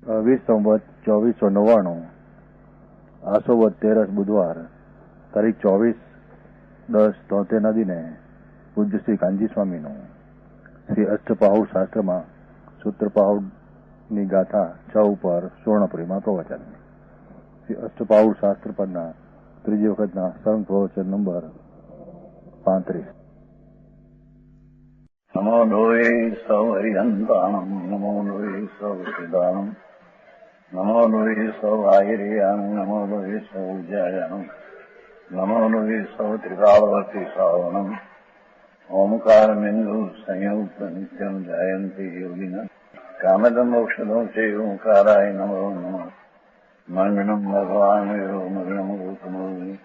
20 સંવત 2499 આસોવદ 13 બુધવાર તારીખ 24/10/73 દિને પૂજ્ય શ્રી કાંજી સ્વામીનું શ્રી અષ્ટપાહુડ શાસ્ત્રમાં સૂત્રપાહુડની ગાથા 6 ઉપર સુવર્ણપુરીમાં પ્રવચન. શ્રી અષ્ટપાહુડ શાસ્ત્ર પરના ત્રીજી વખતના સંઘ પ્રવચન નંબર 35. નમો લોહે સૌ હરિહંતાણમ નમો લોહે સૌ સિદ્ધાણમ નમો લોહે સૌ આયર્યાણમ નમો લોહે સૌ ઉજ્જાયાણમ નમો લોહે સૌ ત્રિકાળવતી શ્રાવણમ ઓમકારમેન્દુ સંયુક્ત નિત્યમ જાયંતિ યોગિન કામદમ ઔષધો છે ઓંકારાય નમો નમઃ. મંગળમ ભગવાન વિરો મંગળમ ગૌતમોની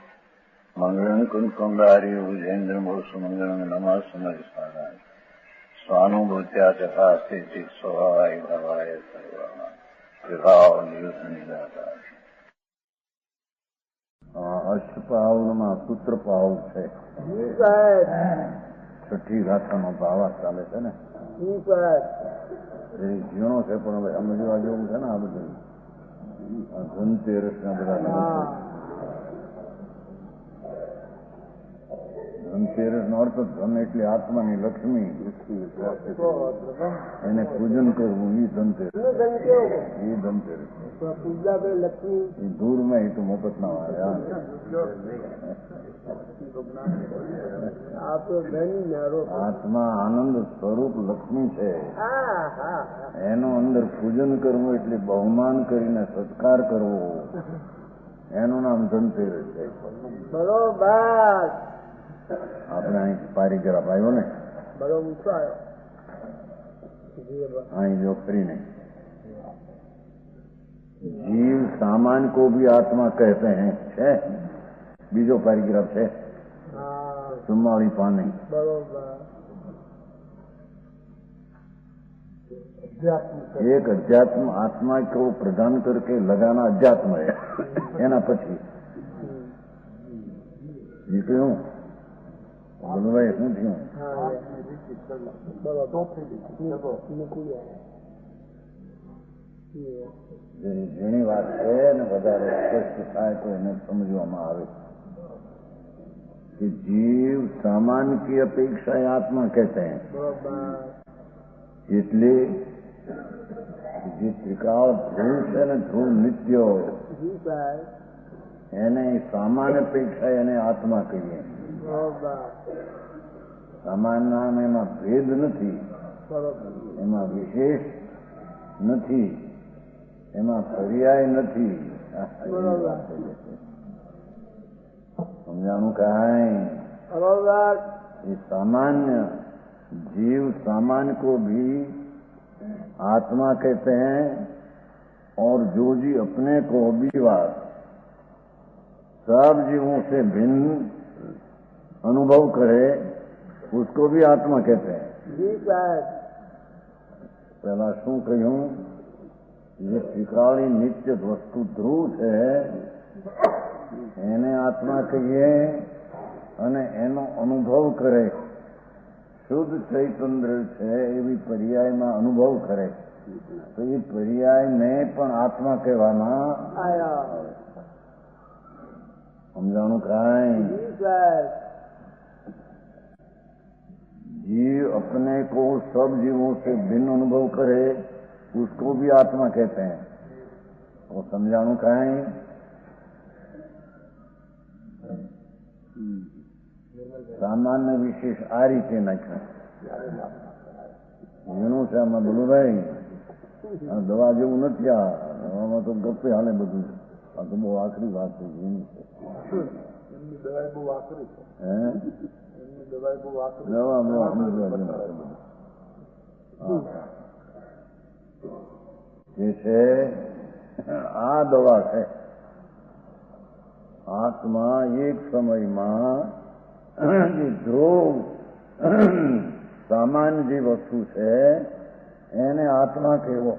મંગળમ કુંકુંડાર્યો જૈન્દ્રમો સુમંગળમ નમઃ સમરિસ્વાદાય સ્વાનુભૂત્યા તથા સ્થિતિ સ્વભાવાય ભવાય સર્વમાં વિભાવ નિદાતા. અષ્ટપાહુડમાં સૂત્રપાહુડ છે. છઠ્ઠી ગાથાનો ભાવાર્થ ચાલે છે ને. ઝીણો છે પણ હવે સમજવા જેવું છે ને. આ બધું ધનતેરસ ના બધા ધનતેરસ નો અર્થ ધન એટલે આત્માની લક્ષ્મી, એને પૂજન કરવું એ ધનતેરસ. એ ધનતેરસ એ દૂરમાં એ તો મફત ના વાળે. આત્મા આનંદ સ્વરૂપ લક્ષ્મી છે, એનો અંદર પૂજન કરવું એટલે બહુમાન કરીને સત્કાર કરવો, એનું નામ ધનતેરસ છે. બરોબર. આપણે અહીં પારી જરા આવ્યો ને, બરોબર. અહીં જો ફરી નહીં. जीव सामान को भी आत्मा कहते हैं. है बीजो पैराग्राफ है 44 पानी. एक अध्यात्म आत्मा को प्रदान करके लगाना अध्यात्म है. एना પછી ये क्यों बोलो भाई શું થયું? ઘણી વાત છે ને વધારે સ્પષ્ટ થાય તો એને સમજવામાં આવે कि जीव सामान की अपेक्षा आत्मा कहते हैं. એટલે જે ત્રિકાળ ધ્રુવ છે ને, ધ્રુવ નિત્ય, એને સામાન અપેક્ષા એને આત્મા કહીએ. સામાનના એમાં ભેદ નથી, એમાં વિશેષ નથી, એમાં પર્યાય નથી. समझाणु कहां ये सामान्य जीव सामान को भी आत्मा कहते हैं, और जो जी अपने को भी बात सब जीवों से भिन्न अनुभव करे उसको भी आत्मा कहते हैं. पहला शू कहूं, ये त्रिकाली नित्य वस्तु ध्रुव है, એને આત્મા કહીએ, અને એનો અનુભવ કરે, શુદ્ધ ચૈતન્ય છે એવી પર્યાયમાં અનુભવ કરે, તો એ પર્યાયને પણ આત્મા કહેવામાં આવે. સમજાણું કાંઈ? जीव अपने को सब जीवों से भिन्न अनुभव करे उसको भी आत्मा कहते हैं. वो समझाणु कांई? સામાન્ય વિશેષ આ રીતે નાખ્યા. એનું છે આમાં બોલું ભાઈ, આ દવા જેવું નથી. આમાં તો ગપ્પે હાલે બધું. આ તો બહુ આખરી વાત છે. દવા બહુ આખરી જે છે આ દવા છે. આત્મા એક સમયમાં જે ધ્રુવ સામાન્ય જે વસ્તુ છે એને આત્મા કહેવો.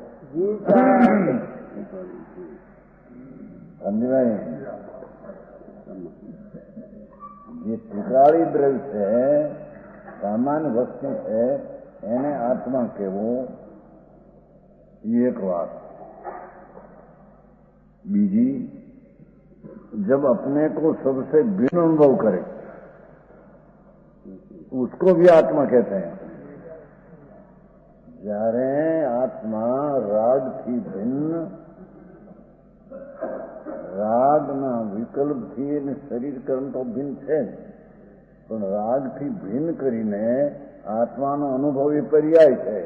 સમજાય? જે ત્રિકાળી દ્રવ્ય છે, સામાન્ય વસ્તુ છે, એને આત્મા કહેવો. એક વાત. बीजी, जब अपने को सबसे भिन्न अनुभव करे उसको भी आत्मा कहते हैं। જ્યારે આત્મા રાગથી ભિન્ન, રાગના વિકલ્પથી એને શરીર કર્મ તો ભિન્ન છે જ, પણ રાગથી ભિન્ન કરીને આત્માનો અનુભવ એ પર્યાય છે.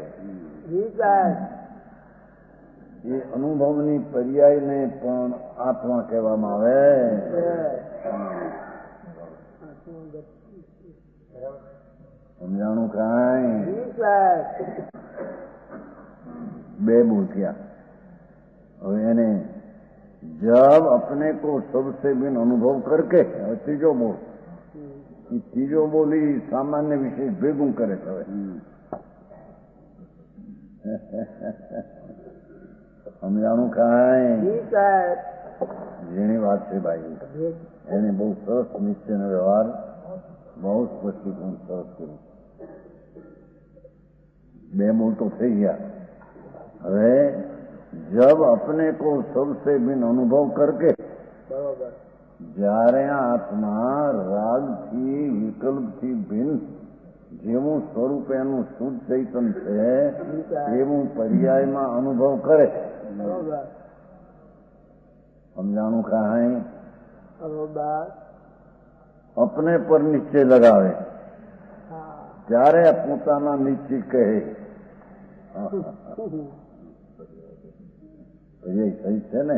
એ અનુભવની પર્યાયને પણ આત્મા કહેવામાં આવે. સમજાણું કાંઈ? બે બોલ્યા. હવે એને जब अपने को सबसे भिन्न अनुभव करके, तीजो बोल, तीजो बोली सामान्य विशेष भेगू करे છે. સમજાણું કાંઈ? જેની વાત છે ભાઈ એને બહુ સરસ નિશ્ચયનો વ્યવહાર બહુ સ્પષ્ટીકરણ સરસ કર્યું. બે બોલ તો થઈ ગયા. હવે जब अपने को सबसे भिन्न अनुभव करके, જ્યારે આત્મા રાગથી વિકલ્પથી ભિન્ન જેવું સ્વરૂપ એનું શુદ્ધ ચૈતન છે એવું પર્યાયમાં અનુભવ કરે. સમજાણું કાંઈ? अपने पर निश्चय लगावे ત્યારે પોતાના નિશ્ચય કહે. ये सही છે ને?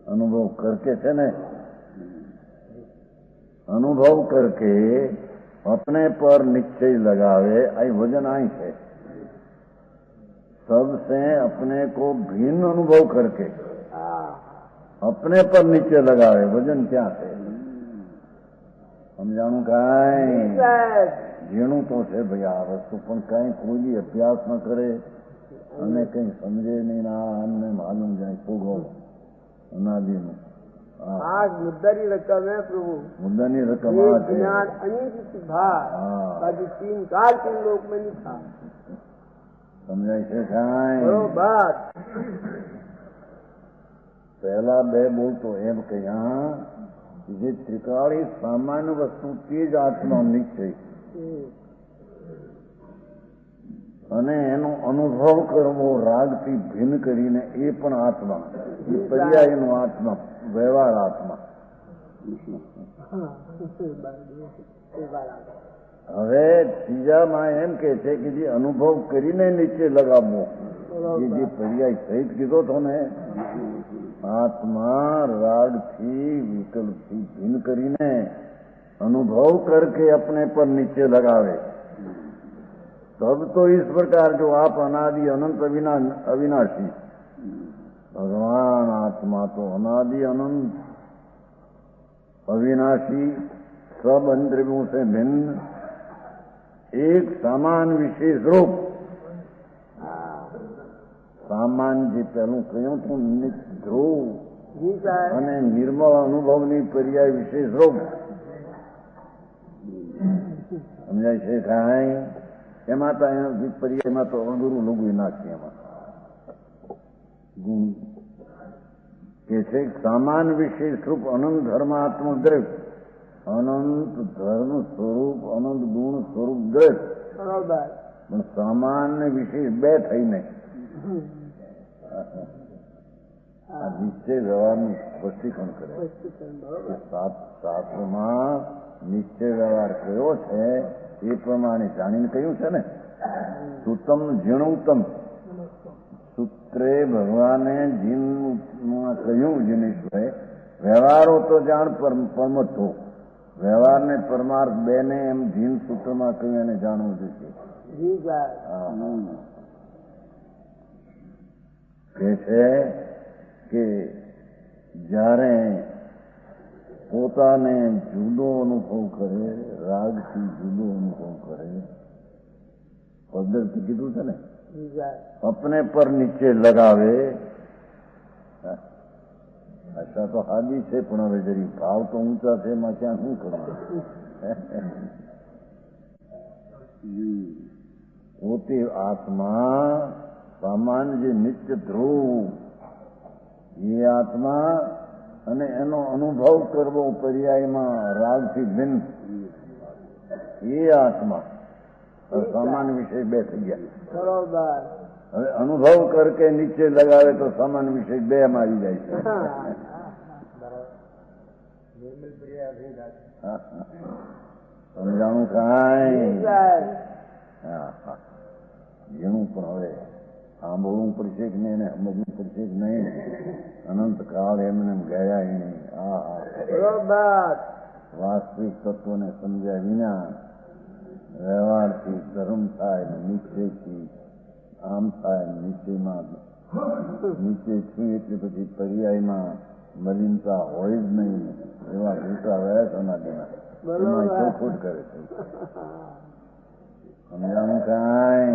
अनुभव करके છે ने? अनुभव करके अपने पर निश्चय लगावे. आई वजन आई है. सबसे अपने को भिन्न अनुभव करके अपने पर निश्चय लगावे. वजन क्या है? समझाणु कांई? झीणुं तो છે ભાઈ આ વસ્તુ, પણ કાંઈ કોઈ બી અભ્યાસ ન કરે અને કઈ સમજે નહીં. ના અમને માલુમ જાય ભોગવો અનાદિનું. મુદ્દાની રકમ હે પ્રભુ, મુદ્દાની રકમ જ્ઞાન અનિત ભાર બાકી तीन काल 3 लोक में नहीं था. સમજાય છે કાંઈ? બરોબર. પહેલા બે બોલ તો એમ કહ્યા જે ત્રિકાળી સામાન્ય વસ્તુ તે જ આત્મા નિશ્ચય અને એનો અનુભવ કરવો રાગથી ભિન્ન કરીને એ પણ આત્મા, એ પર્યાયનો આત્મા, વ્યવહાર આત્મા. હવે ત્રીજામાં એમ કે છે કે જે અનુભવ કરીને નીચે લગાવવો, એ જે પર્યાય સહિત કીધો હતો ને, આત્मा रागથી विकल्पથી ભિન્ન કરીને अनुभव करके अपने पर नीचे लगावे. तब तो इस प्रकार जो आप अनादि अनंत अविनाशी, भगवान आत्मा तो अनादि अनंत अविनाशी सब अंतरियों से भिन्न एक सामान विशेष रूप. સામાન જે પહેલું કહ્યું તું ધ્રુવ અને નિર્મળ અનુભવની પર્યાય વિશેષ રૂપ. સમજાય છે કાંઈ? એમાં તો પર્યાયમાં તો અગરું લઘુ નાખીએ. એમાં ગુણ કે છે સામાન વિશેષ રૂપ અનંત ધર્માત્મક દ્રવ્ય, અનંત ધર્મ સ્વરૂપ, અનંત ગુણ સ્વરૂપ દ્રવ્ય. પણ સામાન ને વિશેષ બે થઈને આ નિશ્ચય વ્યવહારનું સ્પષ્ટીકરણ કરે. શાસ્ત્રમાં નિશ્ચય વ્યવહાર કયો છે એ પ્રમાણે જાણીને કહ્યું છે ને. સુતમ જીણુતમ સૂત્રે ભગવાને જીનમાં કહ્યું જીનેશ્વરે વ્યવહારો તો જાણ પરમતો, વ્યવહારને પરમાર્થ બેને એમ જીન સૂત્રમાં કહ્યું એને જાણવું જોઈએ. કહે છે કે જ્યારે પોતાને જુદો અનુભવ કરે, રાગથી જુદો અનુભવ કરે, પદ્ધતિ કીધું છે ને, अपने पर नीचे लगावे. અચ્છા તો હાજી છે, પણ હવે જરી ભાવ તો ઊંચા છે, એમાં ક્યાં શું કરવાનું? પોતે આત્મા સામાન્ય જે નિત્ય ધ્રુવ એ આત્મા અને એનો અનુભવ કરવો પર્યાયમાં રાગથી ભિન્ન એ આત્મા સામાન્ય વિષય બે થઈ ગયા. બરોબર. હવે અનુભવ કરકે નીચે લગાવે તો સામાન્ય વિષય બે માં આવી જાય છે. સમજાણું કાંઈ જેનું પણ હવે સાંભળવું પડશે કે નહીં ને સમજવું પડશે કે નહીં. અનંત કાળ એમને ગયા નહીં. બરોબર. વાસ્તવિક તત્વને સમજ્યા વિના વ્યવહારથી ધર્મ થાય ને નિશ્ચયથી આમ થાય નિશ્ચયમાં નીચે છું એટલે પછી પર્યાયમાં મલિનતા હોય જ નહીં. એવા ભૂતા રહ્યા અનાદિના એમાં ચોખોટ કરે છે. સમજાણું કાંઈ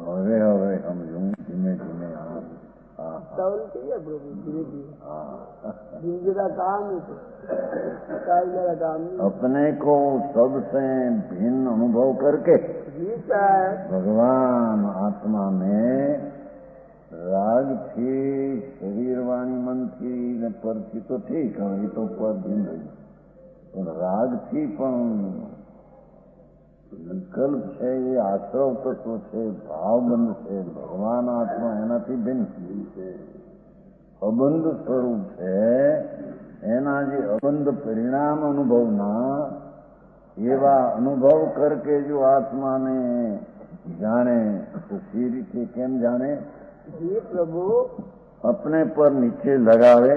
હવે સમજું ધીમે ધીમે. अपने को सबसे भिन्न अनुभव करके भगवान आत्मा में राग थी शरीर वाणी मन थी ने पर थी तो ठीक है, ये तो पर भिन्न रही પણ રાગથી પણ વિકલ્પ છે, એ આશ્રવ તત્વ છે, ભાવબંધ છે. ભગવાન આત્મા એનાથી ભિન્ન છે, અબંધ સ્વરૂપ છે. એના જે અબંધ પરિણામ અનુભવના એવા અનુભવ કરકે જો આત્માને જાણે તો સી રીતે કેમ જાણે? પ્રભુ अपने पर नीचे लगावे.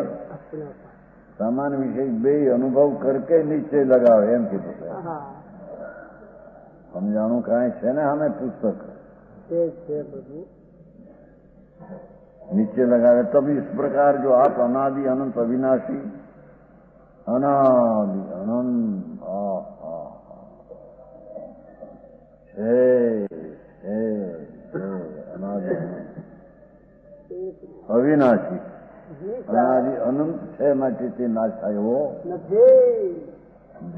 सामान्य विषय બે અનુભવ કરકે નીચે લગાવે એમ કીધું છે. સમજાણું કાંઈ છે ને? અમે પુસ્તક नीचे लगावे तब इस प्रकार जो आप अनादि अनंत अविनाशी अनादि अनंत अनादि अविनाशी अनादि अनंत है માટે તે નાશ થયો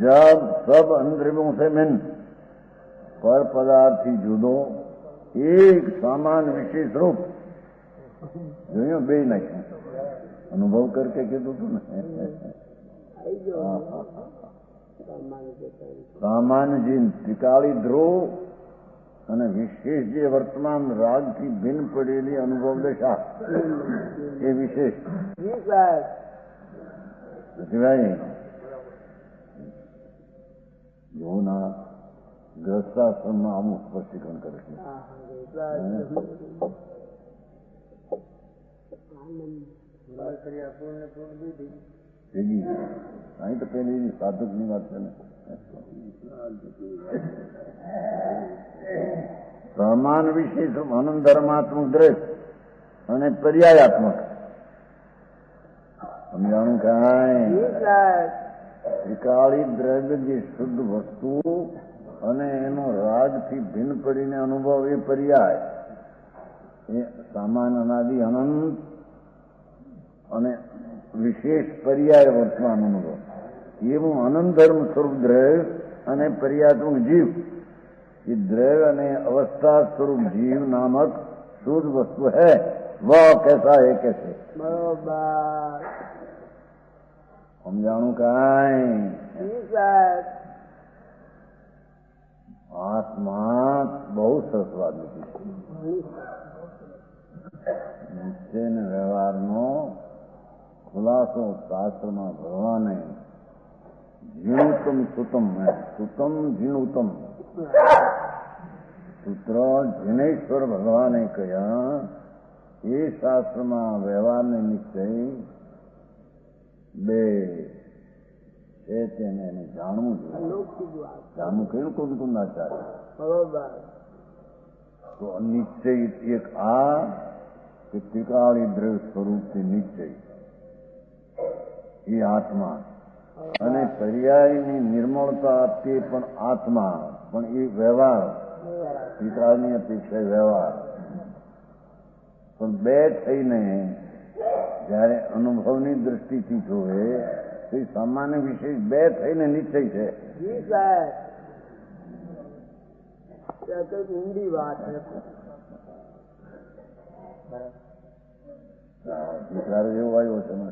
जब सब अंतरिमों से भिन्न पर पदार्थ ही जुदो एक समान विशेष रूप જોયું બે નાખ્યું. અનુભવ કરકે કીધું તું ને. સામાન્ય જીન ત્રિકાળી ધ્રુવ અને વિશેષ જે વર્તમાન રાગથી ભિન્ન પડેલી અનુભવ દશા એ વિશેષ ભાઈ જો ના ગ્રસ્તાશ્રમમાં અમુક સ્પષ્ટીકરણ કરે છે. અહીં તો પેલી સાધકની વાત છે ને. સમાન વિશેષ આનંદ ધર્માત્મક દ્રશ અને પર્યાયાત્મક. સમજાણું કાંઈ? ત્રિકાળી દ્રવ્ય જે શુદ્ધ વસ્તુ અને એનો રાગથી ભિન્ન પડીને અનુભવ એ પર્યાય, એ સામાન અનાદિ અનંત અને વિશેષ પર્યાય વર્તમાન અનુભવ. એવું અનંત ધર્મ સ્વરૂપ દ્રવ્ય અને પર્યાયાત્મક જીવ, એ દ્રવ્ય અને અवस्था स्वरूप जीव नामक शुद्ध वस्तु है. वह कैसा है? कैसे? बरोबर. समझाणु कांई? आत्मा બહુ સરસ વાત લીધી. નિશ્ચય ને વ્યવહારનો ખુલાસો શાસ્ત્રમાં ભગવાને ઝીણુતમ સુતમ સુતમ ઝીણુતમ સૂત્ર જીનેશ્વર ભગવાને કહ્યા. એ શાસ્ત્રમાં વ્યવહારને નિશ્ચય બે છે તેને એને જાણવું જોઈએ. જાણવું કયું કુંદકુંદાચાર્ય. બરોબર. તો નિશ્ચય એક આ કે ત્રિકાળી દ્રવ્ય સ્વરૂપથી નિશ્ચય એ આત્મા, અને પર્યાયની નિર્મળતા તે પણ આત્મા, પણ એ વ્યવહાર ત્રિકાળની અપેક્ષા વ્યવહાર. પણ બે થઈને જયારે અનુભવની દ્રષ્ટિથી જોવે તો સામાન્ય વિશેષ બે થઈને નિશ્ચય છે. या कई ऊंडी बात है। વિચાર એવો આવ્યો તમે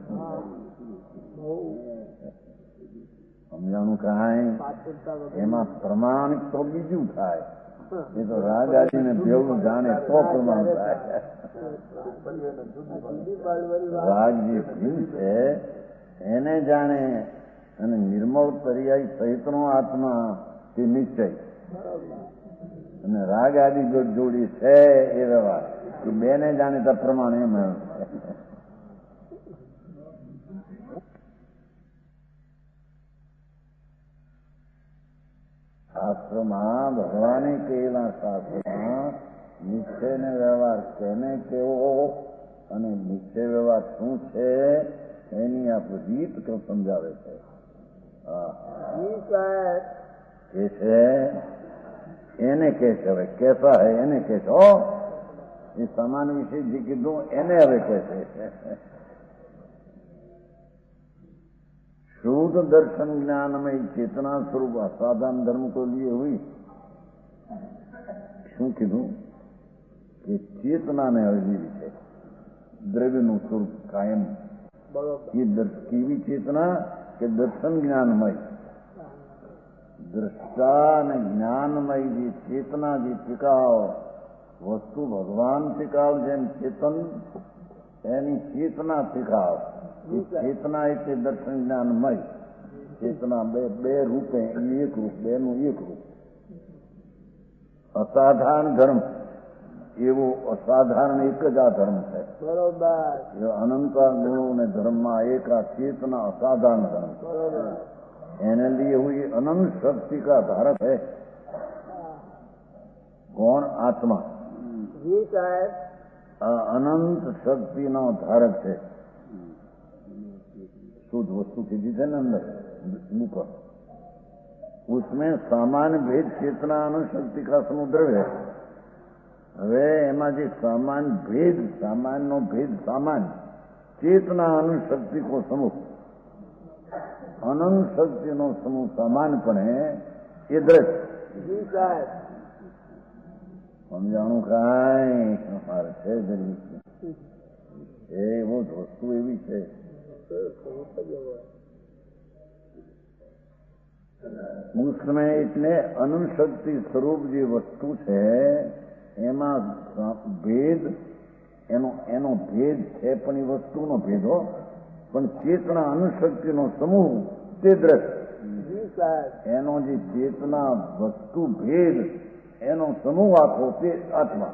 સમજાણું કાંઈ એમાં પ્રમાણિક તો બીજું થાય, એ તો રાગ આદિને બેવડું જાણે તો પ્રમાણ થાય. રાગ જે ભીલ છે એને જાણે અને નિર્મળ પર્યાય સહિતનો આત્મા તે નિશ્ચય અને રાગ આદિ જોડી છે એ વ્યવહાર એ બેને જાણીતા પ્રમાણે એમ શાસ્ત્રમાં ભગવાને કહેલા શાસ્ત્રમાં નિશ્ચય ને વ્યવહાર તેને કેવો અને નિશ્ચય વ્યવહાર શું છે એની આપ રીત સમજાવે છે. એ છે એને કહે છે. હવે કેસા હે એને કહે છે. એ સમાન વિશે જે કીધું એને હવે કહે છે. शुद्ध दर्शन ज्ञान में चेतना स्वरूप असाधारण धर्म को लिए हुई शू कीधु कि चेतना ने हवेली है द्रव्य नु स्वरूप कायम ये केवी चेतना के दर्शन ज्ञानमय दृष्टा ने ज्ञानमय जी चेतना जी टिकाव वस्तु भगवान टिकाव जेम चेतन एनी चेतना टिकाव चेतना એટલે દર્શન જ્ઞાનમય ચેતના બે રૂપે એક રૂપ બેનું એક રૂપ અસાધારણ ધર્મ એવો અસાધારણ એક જ આ ધર્મ છે. બરોબર. અનંત ગુણો ને ધર્મમાં એક આ ચેतना असाधारण धर्म એને लिए हुई अनंत शक्ति का धारक है. कौन? आत्मा. जी साहब. अनंत शक्ति नो धारक है. शुद्ध वस्तु की दी थे ना अंदर ऊपर उसमें सामान्य भेद चेतना अनुशक्ति का समुद्र है. હવે એમાં જે સામાન્ય ભેદ સામાન્યનો ભેદ સામાન્ય ચેતના અનુશક્તિ કો સમૂહ અનંત શક્તિનો સમૂહ સામાન્યપણે એ દ્રશ્ય સમજાણું કાંઈ મારે છે જરી એવો જ વસ્તુ એવી છે. उसमें એટલે અનુશક્તિ સ્વરૂપ જે વસ્તુ છે એમાં ભેદ એનો ભેદ છે પણ એ વસ્તુનો ભેદ હો પણ ચેતના અનુશક્તિનો સમૂહ તે દ્રશ્ય એનો જે ચેતના વસ્તુ ભેદ એનો સમૂહ આખો તે આત્મા.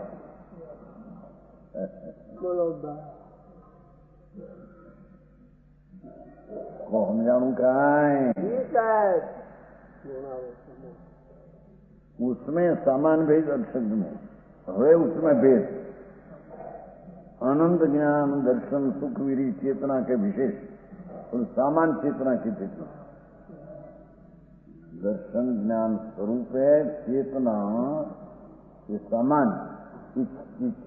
समझाणु कांई उसमें सामान भेद शब्द में हवे उसमें भेद अनंत ज्ञान दर्शन सुख वीरी चेतना के विशेष और सामान चेतना की चेतना दर्शन ज्ञान स्वरूप है चेतना ये सामान की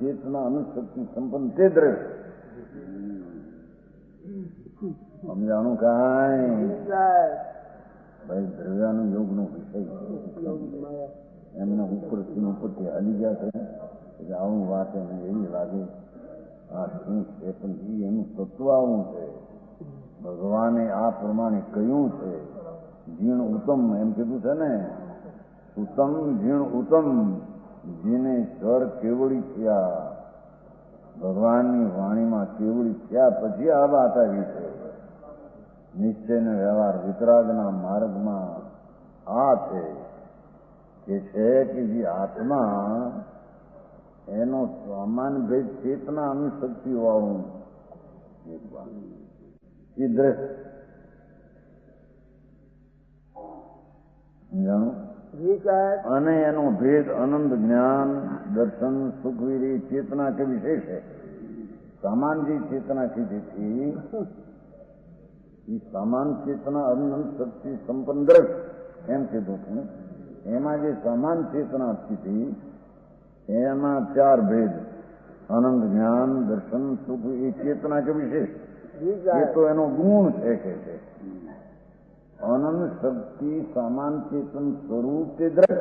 चेतना अनुशक्ति संपन्न ते दृश्य સમજાણું કાંઈ ભાઈ દ્રવ્યાનું યોગનો વિષય એમને ઉપરથી હાલી ગયા છે એટલે આવું વાત એને એવી લાગે આ શું છે પણ એનું તત્વ આવું છે. ભગવાને આ પ્રમાણે કહ્યું છે જીણ ઉત્તમ એમ કીધું છે ને ઉત્તમ જીણ ઉત્તમ જેને સ્વર કેવડી થયા ભગવાનની વાણીમાં કેવડી થયા પછી આ વાત આવી છે. નિશ્ચયનો વ્યવહાર વિતરાગના માર્ગમાં આ છે કે છે કે જે આત્મા એનો સામાન્ય ભેદ ચેતના અનુશક્તિ હોવું એ દ્રશ્ય જાણું અને એનો ભેદ અનંત જ્ઞાન દર્શન સુખવીરી चेतना के विशेष है. सामान जी चेतना की थी सामान चेतना अनंत शक्ति संपन्न दृश्य एम कीधुं હતું. એમાં જે સમાન ચેતના હતી એમાં ચાર ભેદ અનંત જ્ઞાન દર્શન સુખ એ ચેતના કે વિશેષ એ તો એનો ગુણ છે કે છે. અનંત શક્તિ સામાન ચેતન સ્વરૂપ તે દ્રશ્ય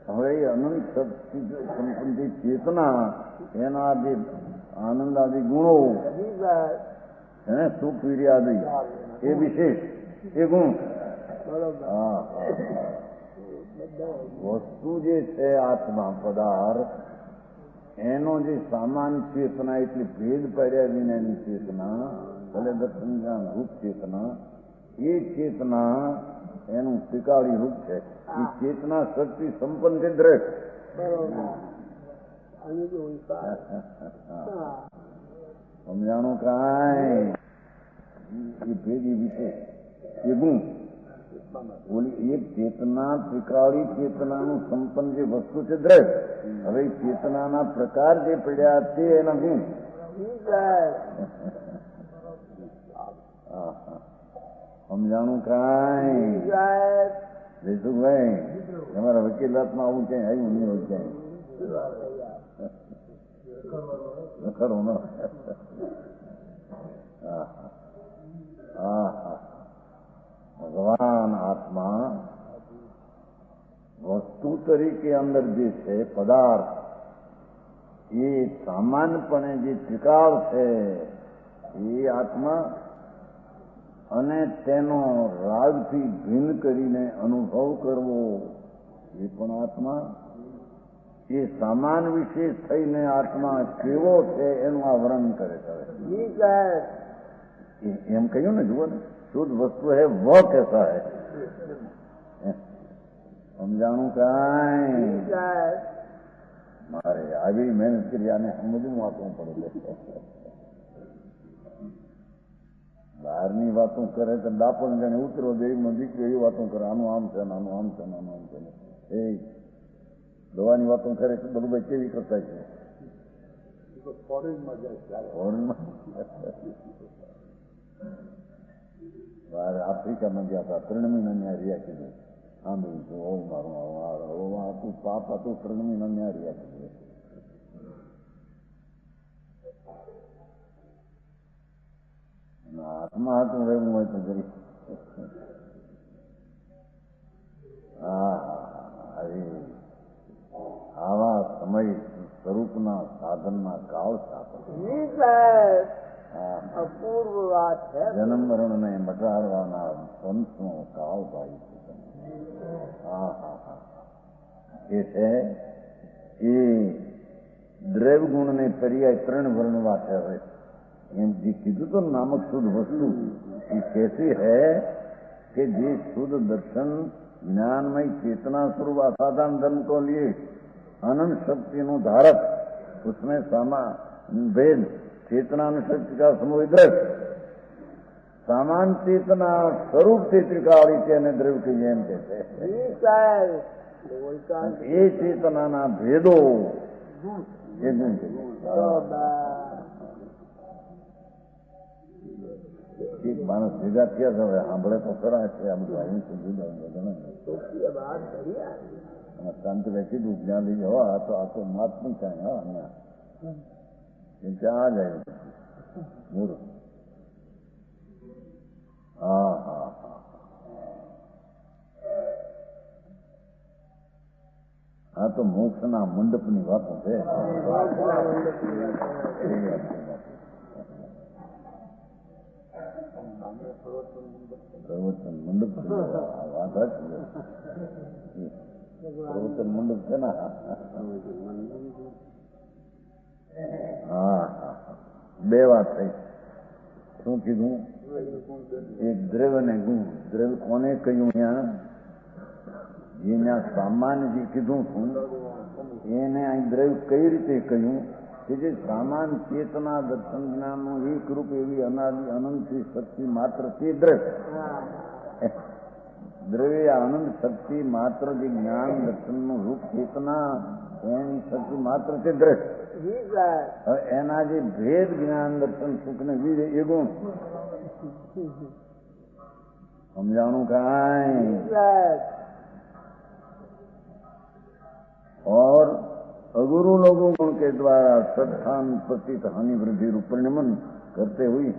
હવે એ અનંત શક્તિ સંપન્ન ચેતના એના જે આનંદ આદિ ગુણો जी साहब હે સુખ વીર્યાદિ એ વિશેષ એ ગુણ बरोबर હા વસ્તુ જે છે આત્મા પદાર્થ એનો જે સામાન ચેતના એટલે ભેદ પડ્યા વિનાની ચેતના ભલે દર્શન જ્ઞાન રૂપ ચેતના એ ચેતના એનું ત્રિકાળી રૂપ છે એ ચેતના શક્તિ સંપન્ન છે દ્રઢ बरोबर अनुकूल साहब हाँ સમજાણું કાંઈ એ ભેદી વિશે એ ગુણ બોલી એક ચેતના ત્રિકાળી ચેતનાનું સંપન્ન જે વસ્તુ છે દ્રઢ હવે ચેતનાના પ્રકાર જે પડ્યા તે એના ગુણ जी साहब સમજાણું કાંઈ जी साहब જયસુખભાઈ તમારા વકીલાતમાં આવું ક્યાંય આવ્યું નહીં હોય ક્યાંય ખરું ને ભગવાન આત્મા વસ્તુ તરીકે અંદર જે છે પદાર્થ એ સામાન્યપણે જે ત્રિકાળ છે એ આત્મા અને તેનો રાગથી ભિન્ન કરીને અનુભવ કરવો એ પણ આત્મા એ સામાન વિશેષ થઈને આત્મા કેવો છે એનું આ વર્ણન કરે છે जी साहब એમ કહ્યું ને જુઓ ને શુદ્ધ વસ્તુ હે વ કેસા હે સમજાણું કાંઈ जी साहब મારે આવી મહેનત કરી આને સમજવું વાંચવું પડે બહારની વાતો કરે તો ડાપણ જાણે ઉતરો દેવનો દીકરો એવી વાતો કરે આનું આમ છે ને આનું આમ છે ને આનું આમ છે ને એ દવાની વાતો કરે છે બધું ભાઈ કેવી કરતા છે ફોરેનમાં બહાર આફ્રિકામાં ગયા હતા 3 મહિના ત્યાં રહ્યા કીધું સાંભળ્યું છું ઓ મારું હતું પાપ હતું 3 મહિના ત્યાં રહ્યા કીધું આત્મા હતું રહેવું હોય તો જરી આવા સમય સ્વરૂપના સાધનના કાળ સાથે जी साहब अपूर्व बात है જન્મ મરણને મટાડવાના સંતનો કાળ ભાઈ એ છે એ દ્રવ્ય ગુણને પર્યાય 3 વર્ણવા છે હવે એમ જે કીધું તો નામક શુદ્ધ વસ્તુ એ कैसी है कि જે शुद्ध दर्शन ज्ञानमय चेतना स्वरूप असाधारण धर्म को लिए अनंत शक्ति नो धारक उसमें सामा भेद चेतना शक्ति का समूह दृढ़ सामान चेतना स्वरूप से त्रिकाળી છે અને દ્રવ્ય કહીએ એમ કે છે जी साहब बोलता એ ચેતનાના ભેદો એ ગુણ છે એક માણસ ભેગા થયા છે હવે સાંભળે તો ખરા છે આ બધું અહીં સુધી ये बात बढ़िया અને શાંતિભાઈ કીધું જ્યાં લઈ જાઓ આ તો માત નહીં કાંઈ હા અહીંયા એમ ત્યાં આ જાય મૂળ હા હા હા આ તો મોક્ષના મંડપની વાતો છે પ્રવચન મંડપ વાત પ્રવચન મંડપ છે ને હા હા 2 વાત થઈ શું કીધું એક દ્રવ્ય ને ગુણ દ્રવ્ય કોને કહ્યું ત્યાં જેના સામાન્ય જે કીધું છું એને અહીં દ્રવ્ય કઈ રીતે કહ્યું કે જે સામાન ચેતના દર્શન જ્ઞાનનું એક રૂપ એવી અનાદિ અનંતથી શક્તિ માત્ર તે દ્રવ્ય દ્રવ્ય આનંદ શક્તિ માત્ર જે જ્ઞાન દર્શનનું રૂપ ચેતના એની શક્તિ માત્ર તે દ્રઢ जी साहब હવે એના જે ભેદ જ્ઞાન દર્શન સુખ ને વિજય એ ગુણ સમજાણું કાંઈ जी साहब और अगुरु लोगों के द्वारा सत्थान पतित हानि वृद्धि रूप परिणमन करते हुए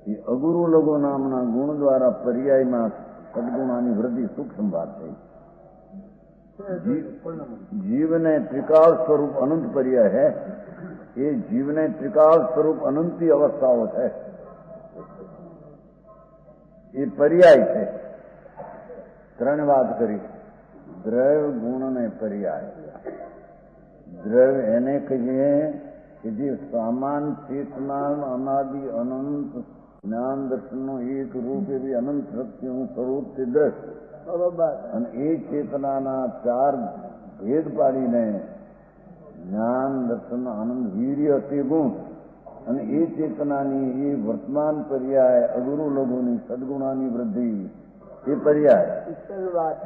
ये अगुरु लोगो नामना गुण द्वारा पर्याय में सद्गुणानी वृद्धि सूक्ष्म बात है જીવને ત્રિકાળ સ્વરૂપ અનંત પર્યાય હે. એ જીવને ત્રિકાળ સ્વરૂપ અનંતી અવસ્થાઓ છે. એ પર્યાય છે. ત્રણ વાત કરી. દ્રવ્ય, ગુણ અને પર્યાય. દ્રવ્ય એને કહીએ કે જે સામાન ચેતના અનાદિ અનંત જ્ઞાન દર્શનનું એક રૂપ એવી અનંત શક્તિનું સ્વરૂપ તે દ્રશ્ય. બરોબર. અને એ ચેતનાના ચાર ભેદ પાડીને જ્ઞાન દર્શન આનંદ વીર્ય તે ગુણ અને એ ચેતનાની એ વર્તમાન પર્યાય અગુરુ લઘુની સદગુણાની વૃદ્ધિ એ પર્યાય. વાત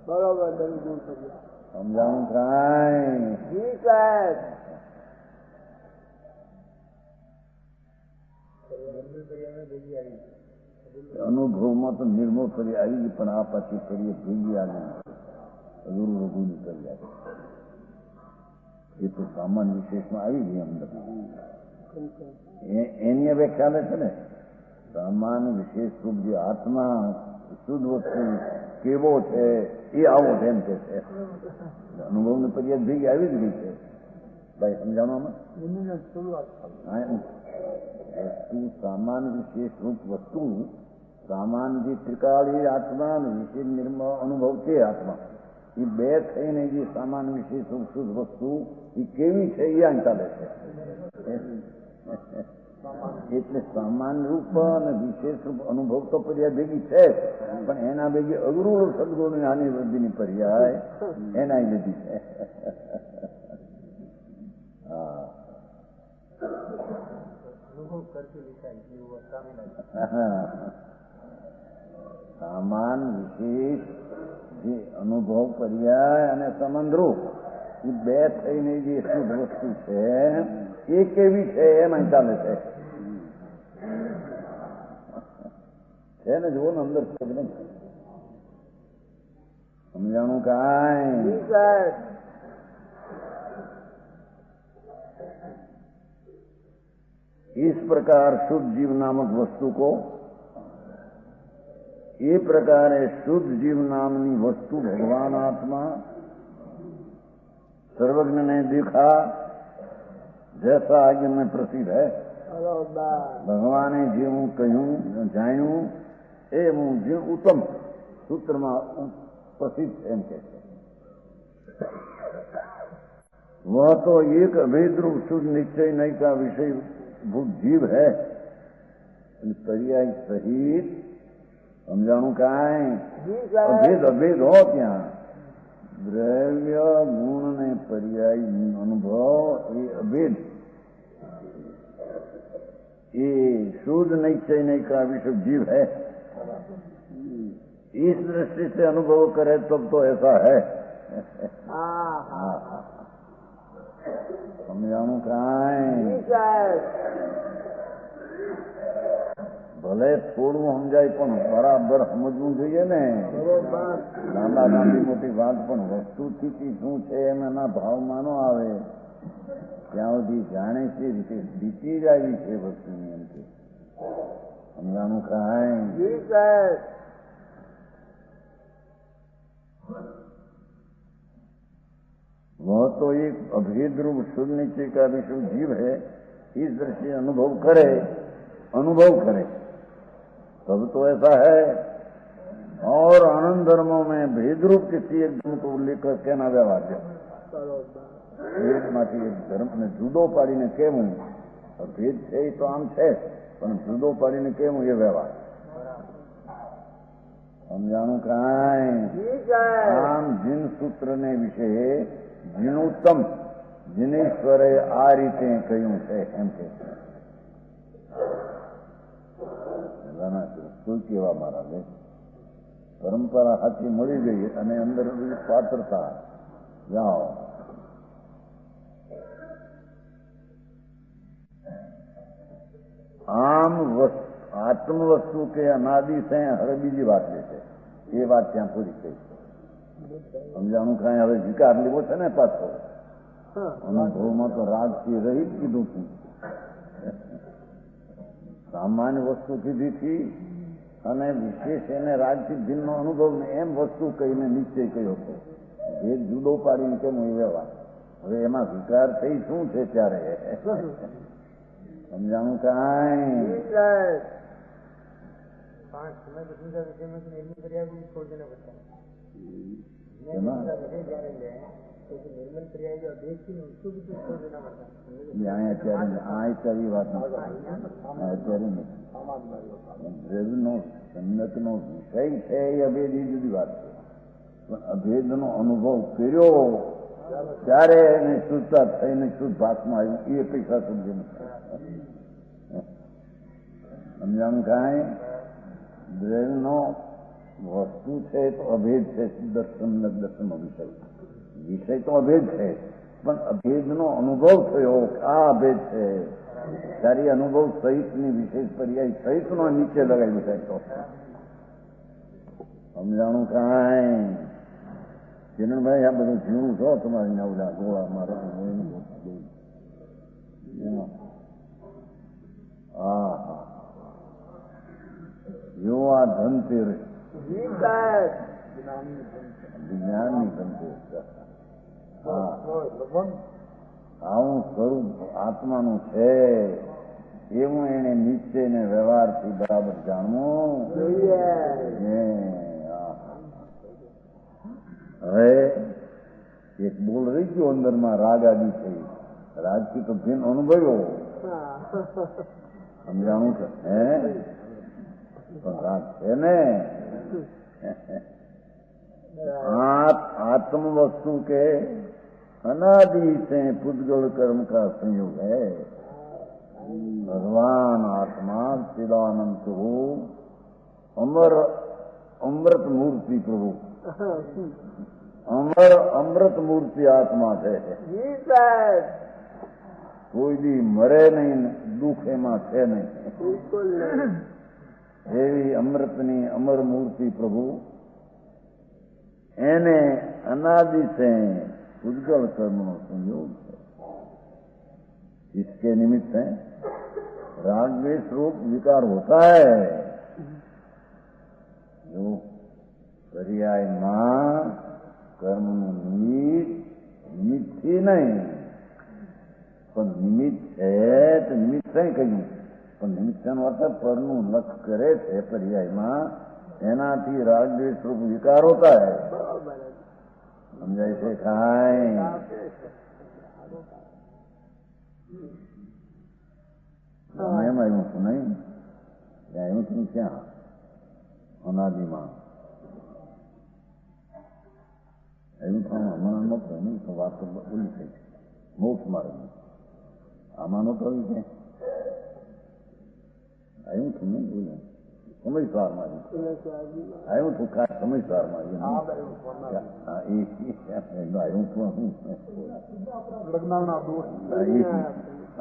બરોબર. દલગુણ પર્યાય સમજાવું કાંઈ? જી સાહેબ. અનુભવમાં તો નિર્મળ ફરી આવી ગઈ, પણ આ પાછી ફરી ભેગી આવી અગુરુ લઘુની પર્યાય. એ તો સામાન્ય વિશેષમાં આવી ગઈ અંદર. એની હવે ખ્યાલ છે ને, સામાન્ય વિશેષ રૂપ જે આત્મા શુદ્ધ વસ્તુ કેવો છે એ આવો છે એમ કે છે. અનુભવની પર્યાય ભેગી આવી જ ગઈ છે. ભાઈ સમજાવવામાં વસ્તુ સામાન્ય વિશેષ રૂપ વસ્તુ સામાન્ય જે ત્રિકાળી આત્મા વિશેષ નિર્મળ અનુભવ છે આત્મા એ બે થઈને જે સામાન્ય વિશેષ રૂપ શુદ્ધ વસ્તુ એ કેવી છે એ ચાલે છે. એટલે સામાન્ય રૂપ અને વિશેષ રૂપ અનુભવ તો પર્યાય ભેગી છે, પણ એના ભેગી અગરું સદગુણની હાનિ વૃદ્ધિની પર્યાય એના લીધી છે. હા, સામાન વિશેષ જે અનુભવ પર્યાય અને સંબંધરૂપ એ બે થઈને જે શુદ્ધ વસ્તુ છે એ કેવી છે એમાં ચાલે છે. ને જુઓ ને અંદર સમજાણું કાંઈ? इस प्रकार शुद्ध जीव नामक वस्तु को ये प्रकार शुद्ध जीव नामनी वस्तु भगवान आत्मा सर्वज्ञ ने देखा जैसा आगे में प्रसिद्ध है. भगवाने जीव कहूं जाण્યું એ હું જે ઉત્તમ સૂત્રમાં પ્રસિદ્ધ એમ કે છે. वह तो एक अभेद रूप शुद्ध निश्चय नहीं का विषय भूत जीव है. पर्याय सहित समझाणु कांई? अभेद अभेद हो ત્યાં દ્રવ્ય ગુણ ને પર્યાય અનુભવ એ અભેદ ये शुद्ध निश्चय नहीं का विषय जीव है. इस दृष्टि से अनुभव करे तब तो ऐसा है. समझाणु कांई? ભલે થોડું સમજાય પણ બરાબર સમજવું જોઈએ ને. નાના નાની મોટી વાત પણ વસ્તુથી શું છે એમ એના ભાવમાં ન આવે ત્યાં સુધી જાણે છે રીતે બીતી જ આવી છે વસ્તુની એમ કે સમજાણું કાંઈ? वह तो एक अभेद रूप शुद्ध निश्चय का विषय जीव है. इस दृष्टि अनुभव करे तब तो ऐसा है. और आनंद धर्मों में भेद रूप किसी एक धर्म को उल्लेख कर कहना व्यवहार है. भेदમાંથી એક ધર્મને જુદો પાડીને કહેવું, ભેદ છે એ તો આમ છે પણ જુદો પાડીને કહેવું એ વ્યવહાર. સમજાણું કાંઈ? આમ જીન સૂત્રને વિશે જીનોત્તમ જીનેશ્વરે આ રીતે કહ્યું છે એમ કે શું કહેવા મારા લે પરંપરા સાચી મળી ગઈ અને અંદર પાત્રતા જાઓ. આમ આત્મ વસ્તુ કે અનાદિ છે હવે બીજી વાત લે છે એ વાત ત્યાં પૂરી થઈ. સમજાણું કાંઈ? હવે વિકાર લેવો છે ને પાછો અનુભવમાં તો રાગથી રહી જ કીધું છું. સામાન્ય વસ્તુ કીધી હતી અને વિશેષ એને રાજસિદ્ધિનો અનુભવ ને એમ વસ્તુ કહીને નિશ્ચય કર્યો છે. ભેદ જુદો પાડીને કેમ એ વ્યવહાર. હવે એમાં વિકાર થઈ શું છે ત્યારે સમજાણું કાંઈ અત્યારે વાત અત્યારે ભેદનો સંગતનો વિષય છે એ અભેદી જુદી વાત છે. પણ અભેદનો અનુભવ કર્યો ત્યારે એને શુદ્ધતા થઈને શુદ્ધ ભાતમાં આવ્યું એ અપેક્ષા સમજી નથી. સમજાણું કાંઈ ભેદનો વસ્તુ છે તો અભેદ છે. દર્શન દર્શનનો વિષય વિષય તો અભેદ છે પણ અભેદનો અનુભવ થયો આ અભેદ છે ત્યારે અનુભવ સહિતની વિશેષ પર્યાય સહિતનો નીચે લગાવી શકતો. સમજાણું કાંઈ કિરણભાઈ આ બધું જીવું છો તમારે નવડા ગોળા મારા હા હા જો આ ધનતેરસ વિજ્ઞાનની ધનતેરસ આવું સ્વરૂપ આત્માનું છે એવું એને નિશ્ચય ને વ્યવહારથી બરાબર જાણવું. હવે એક બોલ રહી ગયો અંદરમાં રાગ આદિ થઈ રાજથી તો ભીન અનુભવ્યો સમજાણું છે હે પણ રાગ છે ને आत्म वस्तु के अनादि से पुद्गल कर्म का संयोग है. भगवान आत्मा चिदानंद प्रभु अमर अमृत मूर्ति प्रभु अमर अमृत मूर्ति आत्मा है. कोई भी मरे नहीं दुख एમાં છે નહીં. એવી અમૃતની અમર મૂર્તિ પ્રભુ એને अनादि से उद्गल कर्मों संयोग है. इसके निमित्त है राग द्वेष रूप विकार होता है जो पर्याय मां कर्म निमित्त ही नहीं પણ નિમિત્ત છે તો નિમિત્ત કઈ કહ્યું પણ નિમિત્તનો અર્થ પરનું લક્ષ કરે છે પર્યાયમાં એનાથી રાગ દ્વેષ રૂપ વિકાર હોતા है. સમજાય છે કાંઈ એમ આવ્યું છું નહીં ત્યાં આવ્યું છું ક્યાં અનાદિમાં આવ્યું છું હમણાં નહોતું નહીં તો વાત તો બોલી થઈ છે મોક્ષ માર્ગ આમાં નહોતું આવ્યું છે આવ્યું છું નહીં બોલે સમજવારમાં આવ્યું છું ખાસ સમજવારમાં આવ્યું છું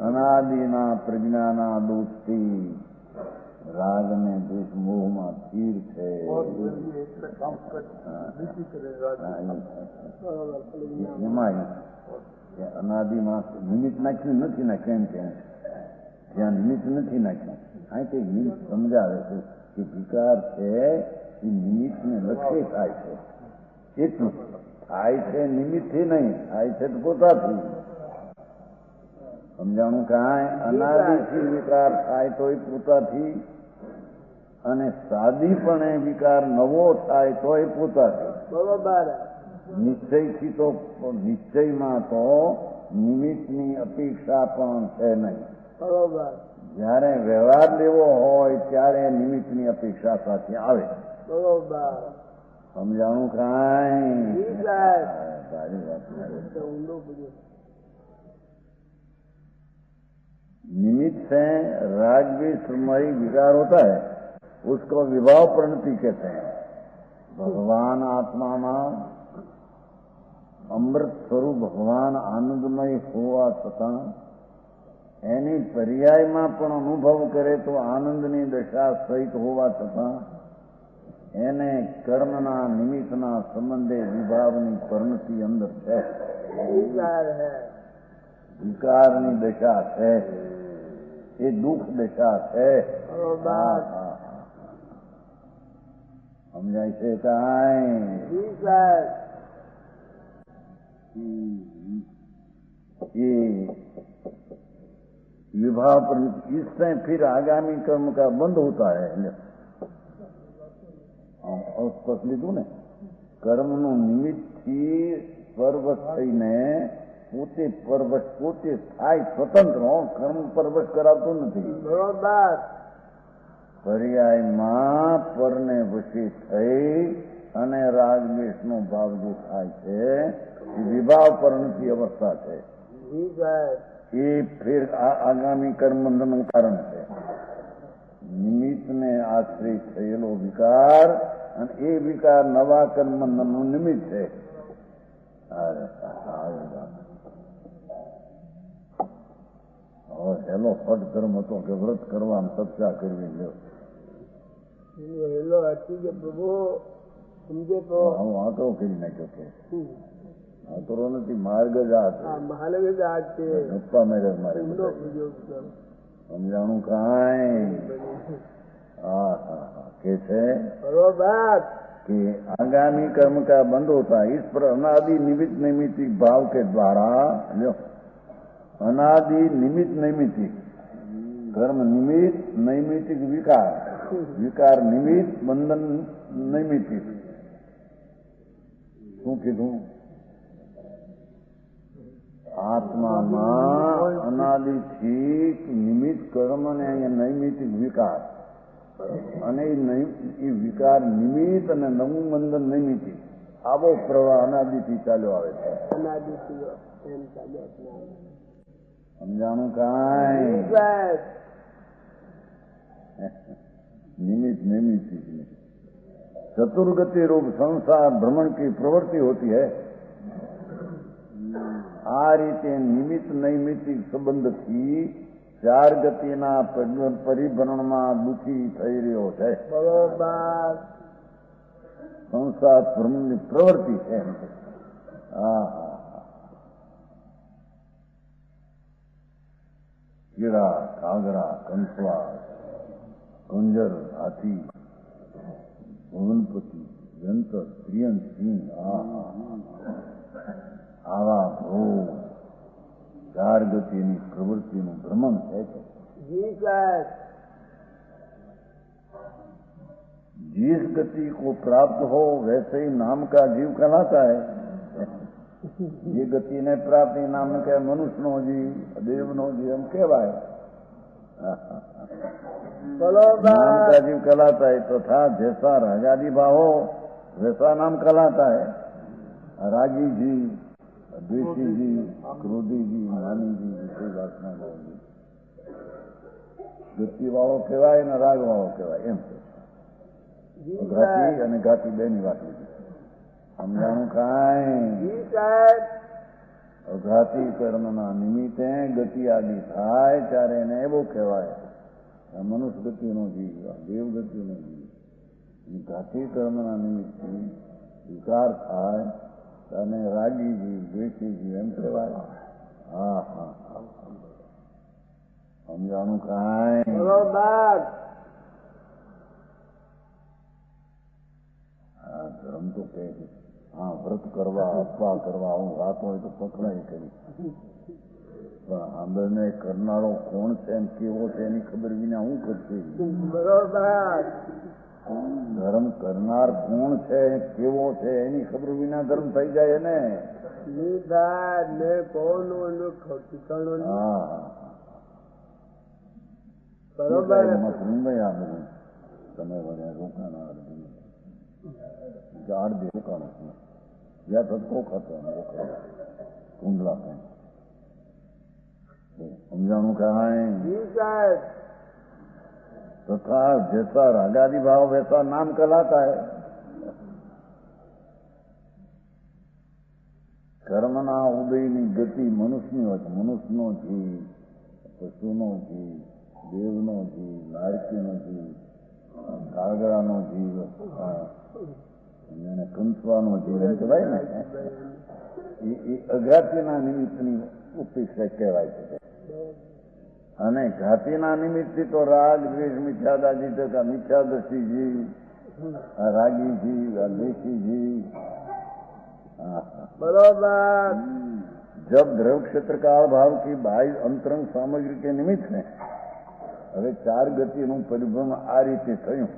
અનાદિના પ્રજ્ઞાના દોષથી રાગ ને દ્વેષ મોહમાં સ્થિર છે. એમાં અનાદિમાં નિમિત્ત નાખ્યું નથી નાખ્યું એમ કે જ્યાં નિમિત્ત નથી નાખ્યું આ તે નિમિત્ત સમજાવે છે કે વિકાર છે એ નિમિત્તને લક્ષ્ય થાય છે. એટલું થાય છે નિમિત્તથી નહીં થાય છે તો પોતાથી. સમજાણું કાંઈ અનાદિથી વિકાર થાય તો એ પોતાથી અને સાદીપણે વિકાર નવો થાય તો એ પોતાથી. બરોબર. નિશ્ચયથી તો નિશ્ચયમાં તો નિમિત્તની અપેક્ષા પણ છે નહીં. બરોબર. જયારે વ્યવહાર લેવો હોય ત્યારે નિમિત્તની અપેક્ષા સાથે આવે. બરોબર. સમજાણું કાંઈ સારી વાત. निमित्त से राग द्वेषमयी विकार होता है उसको विभाव प्रणति कहते हैं. भगवान आत्मा में अमृत स्वरूप भगवान आनंदमय होवा छતાં એની પર્યાયમાં પણ અનુભવ કરે તો આનંદની દશા સહિત હોવા છતાં એને કર્મના નિમિત્તના સંબંધે વિભાવની પરિણતિ અંદર છે. વિકારની દશા છે એ દુઃખ દશા છે. જાય છે કાંઈ जी सर ये विवाह पर इससे फिर आगामी कर्म का बंद होता है સ્પષ્ટ લીધું ને કર્મનું નિમિત્તથી પરવશ થઈને પોતે પરવશ પોતે થાય સ્વતંત્ર કર્મ પરવશ કરાવતું નથી बरोबर પર્યાયમાં પરને વશી થઈ અને રાગદ્વેષનો ભાવ જે થાય છે એ વિભાવ પરણતી અવસ્થા છે जी सर એ ફેર આગામી કર્મ બંધનનું કારણ છે નિમિત્તને આશ્રય થયેલો વિકાર અને એ વિકાર નવા કર્મ બંધનનું નિમિત્ત છે હેલો ફટ ધર્મ હતો કે વ્રત કરવા તપસ્યા કરવી લ્યો हेलो अच्छी के प्रभु समझे तो હું આંકડો કરી નાખ્યો કે આંકડો નથી માર્ગ જ આ છે महालगे आज के ગપ્પા મેરે મારે બધા સમજાણું કાંઈ હા હા હા કે છે बरोबर कि आगामी कर्म का बंद होता है इस पर अनादि निमित्त नैमित्तिक भाव के द्वारा जो अनादि निमित्त नैमित्तिक कर्म निमित्त नैमित्तिक विकार विकार निमित्त बंधन नैमित्तिक શું કીધું આત્મામાં અનાદિથી નિમિત્ત કર્મ અને નૈમિત્તિક વિકાર અને એ વિકાર નિમિત્ત અને નવું બંધન નૈમિત્તિક આવો પ્રવાહ અનાદિથી ચાલ્યો આવે છે સમજાણું કાંઈ निमित्त नैमित्तिक चतुर्गति रूप संसार भ्रमण की प्रवृत्ति होती है आ रीते निमित्त नैमित्तिक संबंधથી ચાર ગતિના પરિભ્રમણમાં દુઃખી થઈ રહ્યો છે બરોબર સંસાર ભ્રમણની પ્રવૃત્તિ છે કીડા કાગડા કંસવા ગુંજર હાથી ભુવનપતિ જંતર સ્ત્રીયન સિંહ આવા ભોગ ચાર ગતિની પ્રવૃત્તિનું ભ્રમણ છે जी सर जिस गति को प्राप्त हो वैसे ही नाम का जीव कहलाता है ये गति ने प्राप्त नाम के मनुष्य नो जीव देव नो जीव हम कहवाय नाम का जीव कहलाता है तथा जैसा रागादि भाव हो वैसा नाम कहलाता है रागी जी द्वेषी जी क्रोधी जी मानी जी विषय वासना जी ગતિ વાળો કહેવાય ને રાગ વાળો કહેવાય એમ ઘાતી અને ઘાતી બેની વાત લીધી સમજાણું કાંઈ ઘાતી કર્મના નિમિત્તે ગતિ આદિ થાય ત્યારે એને એવો કહેવાય મનુષ્ય ગતિનો જીવ દેવ ગતિનો જીવ ઘાતી કર્મના નિમિત્તે વિકાર થાય અને રાગી જીવ દ્વેષી જીવ એમ કહેવાય હા હા હા સમજાણું કાંઈ બરોબર હા ધર્મ તો કહે છે હા વ્રત કરવા અપવા કરવા હું વાત હોય તો પકડાઈ કરી પણ આંબેને કરનારો કોણ છે એમ કેવો છે એની ખબર વિના હું કરશે બરોબર ધર્મ કરનાર કોણ છે કેવો છે એની ખબર વિના ધર્મ થઈ જાય ને હા બરોબર મુંબઈ આ બધું તમે વળ્યા રોકાણા ચાર દે રોકાણો જ્યાં ધક્કો ખાતો રોકાણો કુંડલા કઈ સમજાણું કાંઈ तथा जैसा रागादि भाव वैसा नाम कहलाता है કર્મના ઉદયની ગતિ મનુષ્યની હોય મનુષ્યનો જીવ પશુનો જીવ દેવનો જીવ નારકીનો જીવ કાગડાનો જીવ અને કંસવાનો જીવ એમ કહેવાય ને એ અઘાતીના નિમિત્તની ઉપેક્ષા કહેવાય છે અને ઘાતીના નિમિત્તથી તો રાગ દ્વેષ મિથ્યાદાજી તથા મિથ્યાદર્શી જીવ આ રાગી જીવ, આ દેશી જીવ. बरोबर. जब द्रव क्षेत्र काल भाव की बाह्य अंतरंग सामग्री के निमित्त है. હવે 4 ગતિનું પરિભ્રમણ આ રીતે થયું,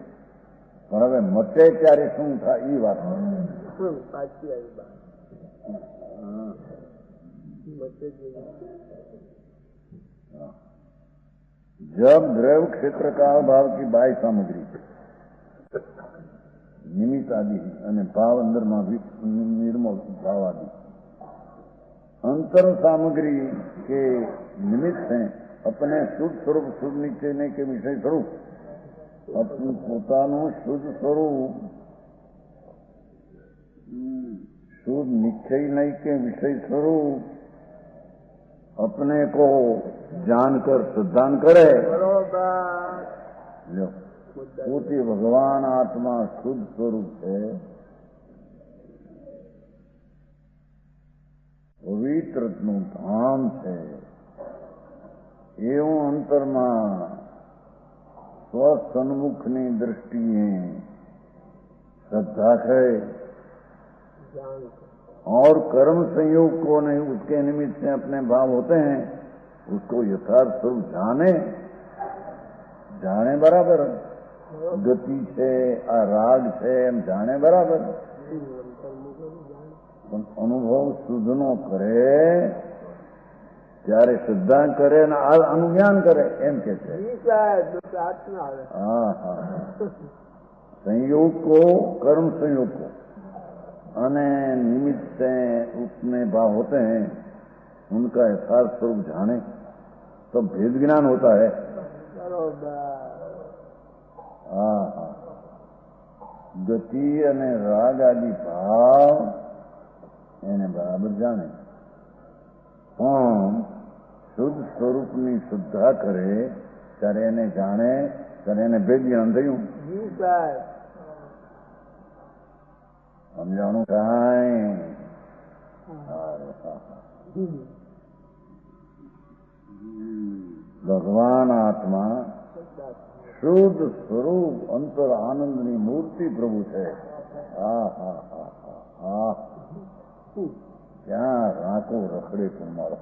પણ હવે મતે ત્યારે શું થાય એ વાત સાચી આવી વાત. મતે जब द्रव क्षेत्र काल भाव की बाह्य सामग्री निमित्त आदि અને ભાવ અંદરમાં નિર્મળ ભાવ आदि अंतर सामग्री के निमित्त हैं अपने शुद्ध स्वरूप शुद्ध निश्चय के विषय स्वरूप अपने પોતાનું શુદ્ધ સ્વરૂપ शुद्ध निश्चय के विषय स्वरूप अपने को जानकर श्रद्धान करे. लो પોતે ભગવાન આત્મા શુદ્ધ સ્વરૂપ છે, પવિત્રનું ધામ છે, એવું અંતરમાં સ્વસન્મુખની દૃષ્ટિએ श्रद्धा करे और कर्म संयोग को नहीं उसके निमित्त से अपने भाव होते हैं उसको यथार्थ स्वरूप जाने बराबर. गति છે, આ રાગ છે એમ જાણે બરાબર, પણ અનુભવ શુદ્ધનો કરે ત્યારે શ્રદ્ધા કરે અને આ અનુજ્ઞાન કરે એમ કે છે. હા હા. संयोग को कर्म संयोग को अने निमित्त से उपने भाव होते हैं उनका यथार्थ स्वरूप जाने तो भेद ज्ञान होता है. हाँ हाँ. गति अने राग आदि भाव एने बराबर जाने पण शुद्ध स्वरूपनी शुद्धा करे ત્યારે એને જાણે ત્યારે એને ભેદ જ્ઞાન થયું. સમજાણું કાંઈ? ભગવાન આત્મા શુદ્ધ સ્વરૂપ અંતર આનંદની મૂર્તિ પ્રભુ છે. હા હા હા હા હા. ત્યાં રાંકો રખડે પણ મારો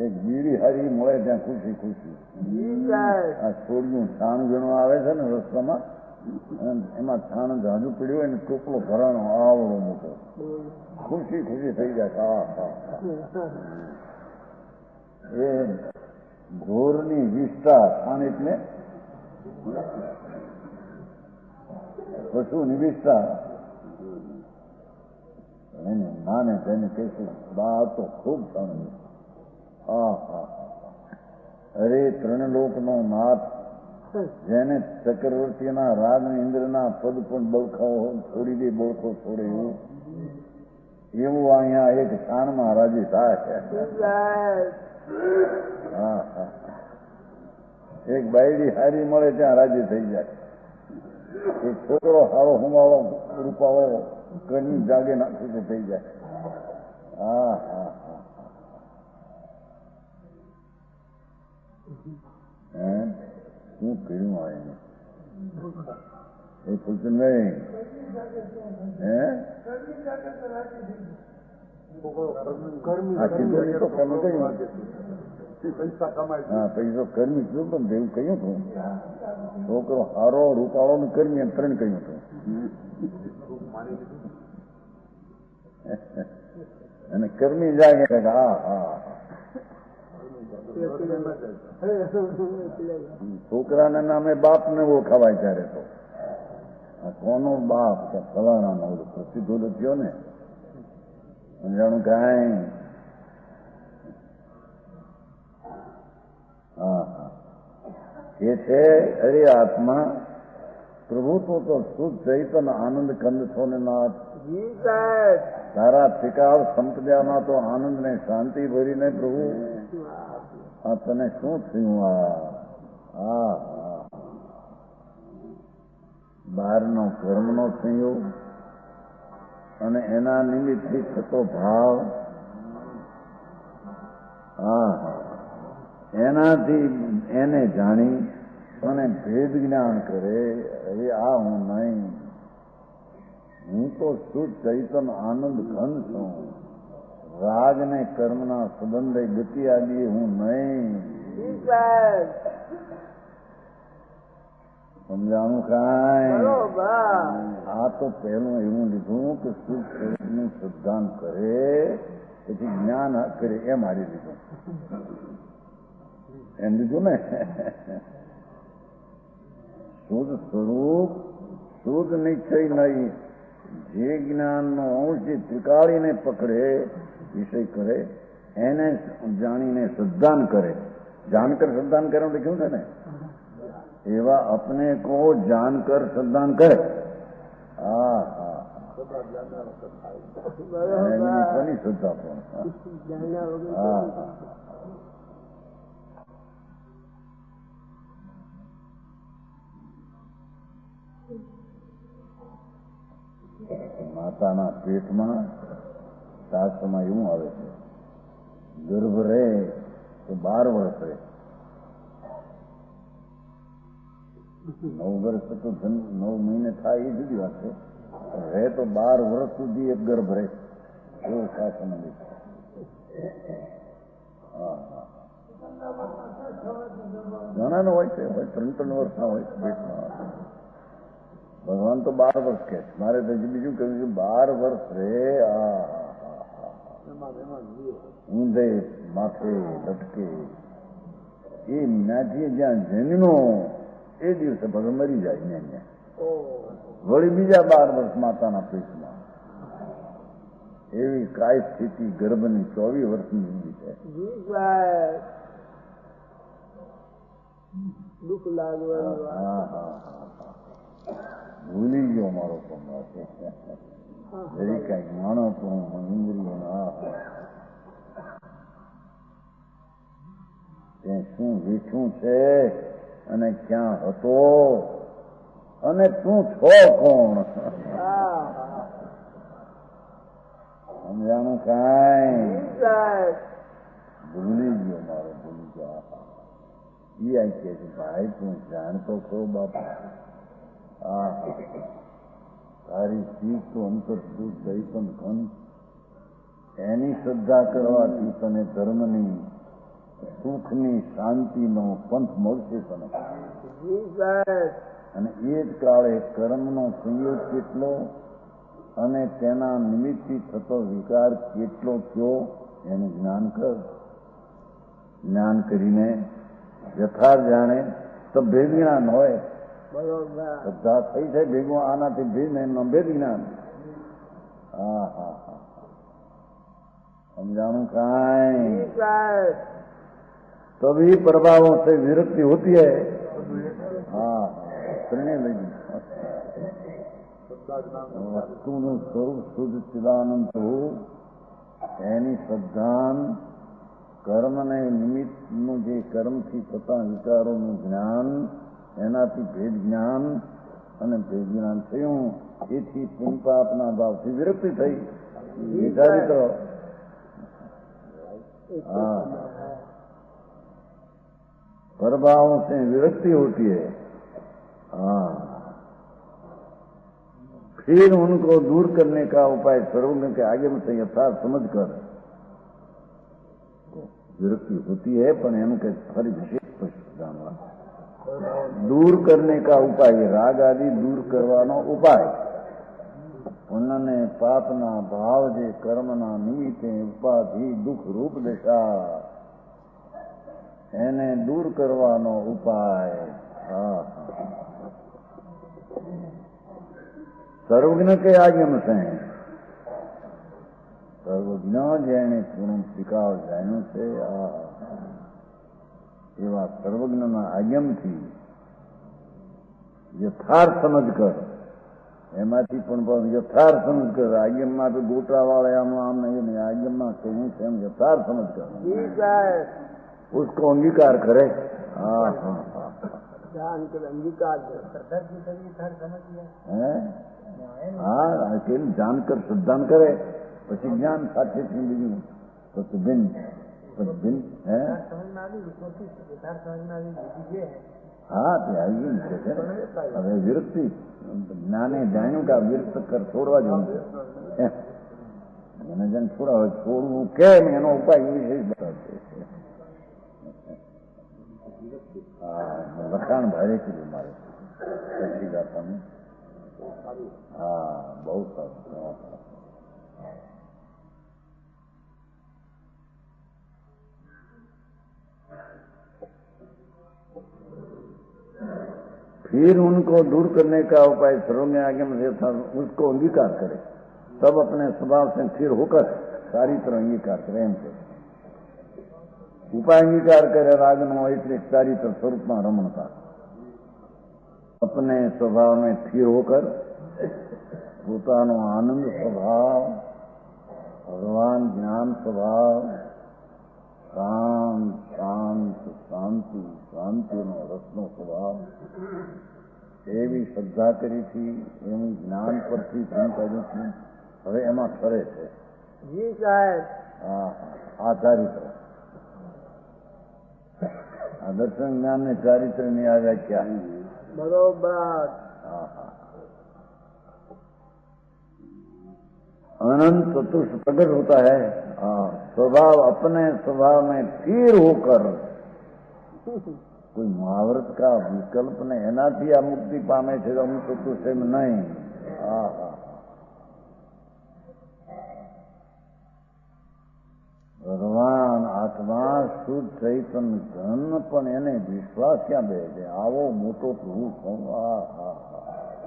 એક બીડી હારી મળે ત્યાં ખુશી ખુશી. આ છોડનું છાણ ગણવા આવે છે ને રસ્તામાં, એમાં છાણ જાજુ પીડ્યું હોય ને ટોપલો ભરાણો આવડો મોટો, ખુશી ખુશી થઈ જાય. હા હા હા. એ ઘોરની વિષ્ટા છાણ એટલે પશુની વિષ્ટા એને નાને તેને કહીશું બા તો ખૂબ છાણ. હા હા. અરે 3 લોકનો નાથ જેને ચક્રવર્તીના રાગ ઇન્દ્રના પદ પણ બળખાઓ છોડી દે, બળખો છોડે એવું અહીંયા એક શાનમાં રાજી થાય. હા હા. એક બાયડી હારી મળે ત્યાં રાજી થઈ જાય. એક છોકરો હારો હુમાળો રૂપાળો ઘરની જાગે નાખી તો થઈ જાય. હા હા હા. શું કર્યું આવે એ ફૂલચંદભાઈ? હા પૈસો કર્મી કયું પણ એવું કહ્યું હતું. છોકરો હારો રૂપાળો ને કર્મી એમ 3 કહ્યું હતું. અને કર્મી જાગે. હા હા. છોકરાના નામે બાપને ઓળખાવાય ત્યારે તો કોનો બાપ કે ફલાણાનો પ્રસિદ્ધ થયો ને સમજાણું કાંઈ? હા હા. એ છે અરે આત્મા પ્રભુ તો શુદ્ધ ચૈતન આનંદ કંદ છો ને નાથ. તારા ઠેકાવ સંપદ્યામાં તો આનંદ ને શાંતિ ભરીને પ્રભુ આ તને શું થયું? આ બહારનો કર્મનો સંયોગ અને એના નિમિત્તથી થતો ભાવ, હા એનાથી એને જાણી અને ભેદ જ્ઞાન કરે. હવે આ હું નહીં તો શુદ્ધ ચૈતન આનંદ ઘન છું. રાગ ને કર્મના સંબંધે ગતિ આદિ હું નહીં. સમજાણું કાંઈ? આ તો પહેલું એવું લીધું કે શુદ્ધ સ્વરૂપનું શ્રદ્ધાન કરે પછી જ્ઞાન કરે એમ હારી લીધું. એમ લીધું ને શુદ્ધ સ્વરૂપ શુદ્ધ નિશ્ચય નહીં. જે જ્ઞાનનો અંશ જે ત્રિકાળીને પકડે વિષય કરે એને જાણીને શ્રદ્ધાન કરે. જાણકર શ્રદ્ધાન કરે લખ્યું છે ને, એવા अपने को जानकर श्रद्धान करे. હા હા કોની શ્રદ્ધા પણ. હા હા માતાના પેટમાં શાસ્ત્રમાં એવું આવે છે, ગર્ભ રહે તો 12 વર્ષ રહે. 9 વર્ષ તો 9 મહિને થાય એ જુદી વાત છે. રહે તો 12 વર્ષ સુધી એક ગર્ભ રહે એવું શાસ્ત્રમાં લીધું. હા હા ઘણાનો હોય છે, 3 વર્ષના હોય છે પેટમાં. ભગવાન તો 12 વર્ષ કે છે. મારે તો બીજું કહ્યું છે 12 વર્ષ રે. ઊંધે માથે લટકે એ મ્યાથી જ્યાં જન્મનો એ દિવસે ભગવાન મરી જાય ને વળી બીજા 12 વર્ષ માતાના પેટમાં. એવી કાય સ્થિતિ ગર્ભની 24 વર્ષની જિંદગી છે. દુઃખ લાગવાનું. હા હા ભૂલી ગયો મારો પંગા છે. જરી કઈક માણો તો ઇન્દ્રિયો ત્યાં શું વીઠું છે અને ક્યાં હતો અને તું છો કોણ સમજાણું કાંઈ? ભૂલી ગયો મારો, ભૂલી ગયો. એ આ કે છે ભાઈ તું જાણતો ખરો બાપા. તારી શીખ તો અંતર શુદ્ધ ચૈતન ઘન. એની શ્રદ્ધા કરવાથી તને ધર્મની સુખની શાંતિનો પંથ મળશે તને. અને એ જ કાળે કર્મનો સંયોગ કેટલો અને તેના નિમિત્તથી થતો વિકાર કેટલો થયો એનું જ્ઞાન કર. જ્ઞાન કરીને યથાર્થ જાણે તો ભેદ જ્ઞાન હોય. શ્રદ્ધા થઈ છે ભેગું આનાથી ભેદ એમનો ભેદ જ્ઞાન. હા હા હા समझाणु कांई तभी प्रभावों से विरक्ति होती है. हाँ प्रणय लगी વસ્તુનું સ્વરૂપ શુદ્ધ ચિદાનંદ થવું એની શ્રદ્ધાન કર્મને નિમિત્તનું જે કર્મથી થતા વિચારોનું જ્ઞાન એનાથી ભેદ જ્ઞાન અને ભેદ જ્ઞાન થયું એથી પુણ્યપાપના ભાવથી વિરક્તિ થઈ. વિચારી તો हाँ प्रभावों से विरक्ति होती है. हाँ फिर उनको दूर करने का उपाय सर्वज्ञ के आगे में यथार्थ समझ कर विरक्ति होती है पर एम के फरी विशेष जानवा दूर करने का उपाय राग आदि दूर करवानो उपाय उन्होंने पापना भाव जे कर्मना निमित्ते उपाधि दुख रूप दशा એને દૂર કરવાનો ઉપાય. હા સર્વજ્ઞ કે આગમ છે. સર્વજ્ઞ જેને પૂર્ણ શીખાવ જાણ્યું છે એવા સર્વજ્ઞના આગમથી યથાર્થ સમજ કર. એમાંથી પણ યથાર્થ સમજ કર. આગમમાં તો ગોટાવાળા આમ આમ નહીં, આગમમાં કહ્યું છે એમ યથાર્થ સમજ કર. उसको अंगीकार करे. हाँ हाँ हाँ जानकर अंगीकार हाँ अकेले जानकर श्रद्धान करे પછી જ્ઞાન સાથે બીજું તો ભિન્ન હે હા તે આવી ગયું છે હવે વિરક્તિ જ્ઞાને જાણ્યું કે આ વિરક્ત કર છોડવા જેવું છે એને જેમ છોડા હોય છોડવું કેમ એનો ઉપાય એ વિશે બતાવશે. હા લખાણ ભારે કીધું મારે પછી ગાતાનું. હા બહુ સારું. फिर उनको दूर करने का उपाय सर्वज्ञ आज्ञा में था उसको अंगीकार करे तब अपने स्वभाव से फिर होकर सारी तरह अंगीकार करे एम से उपाय अंगीकार करे राग नो એટલે સારી तरह સ્વરૂપમાં રમણતા अपने स्वभाव में स्थिर होकर પોતાનો આનંદ સ્વભાવ ભગવાન જ્ઞાન સ્વભાવ શાંત શાંત શાંતિ શાંતિનો રસનો સ્વભાવ એવી શ્રદ્ધા કરી હતી એનું જ્ઞાન પરથી કર્યું છે હવે એમાં ફરે છે. જી સાહેબ. હા આ ચારિત્ર આ દર્શન જ્ઞાન ને ચારિત્ર ની આ વ્યાખ્યા બરોબર. હા હા अनंत चतुर्थ प्रकट होता है. स्वभाव अपने स्वभाव में स्थिर होकर कोई मुहावरत का विकल्प ने एनाथी आ मुक्ति पामे छे अमुक चतुर्थ में नहीं. ભગવાન આત્મા શુદ્ધ ચૈતન ધન પણ એને વિશ્વાસ ક્યાં બે છે આવો મોટો પ્રભુ છું.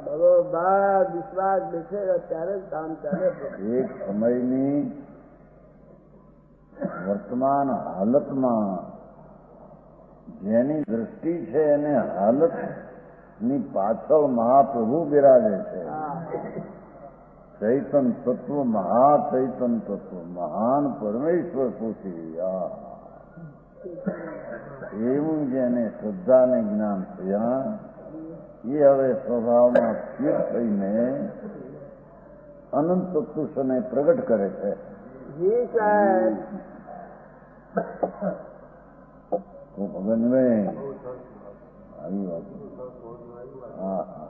બરોબર વિશ્વાસ બેસે ત્યારે જ કામ ચાલે. એક સમયની વર્તમાન હાલતમાં જેની દ્રષ્ટિ છે એને હાલતની પાછળ મહાપ્રભુ બિરાજે છે. ચૈતન તત્વ મહાચૈતન તત્વ મહાન પરમેશ્વર પૂછી એવું જેને શ્રદ્ધા ને જ્ઞાન થયા એ હવે સ્વભાવમાં સ્થિર થઈને અનંત ચતુષ્ને પ્રગટ કરે છે. જી સાહેબ. ભગવાન આવી વાત. હા હા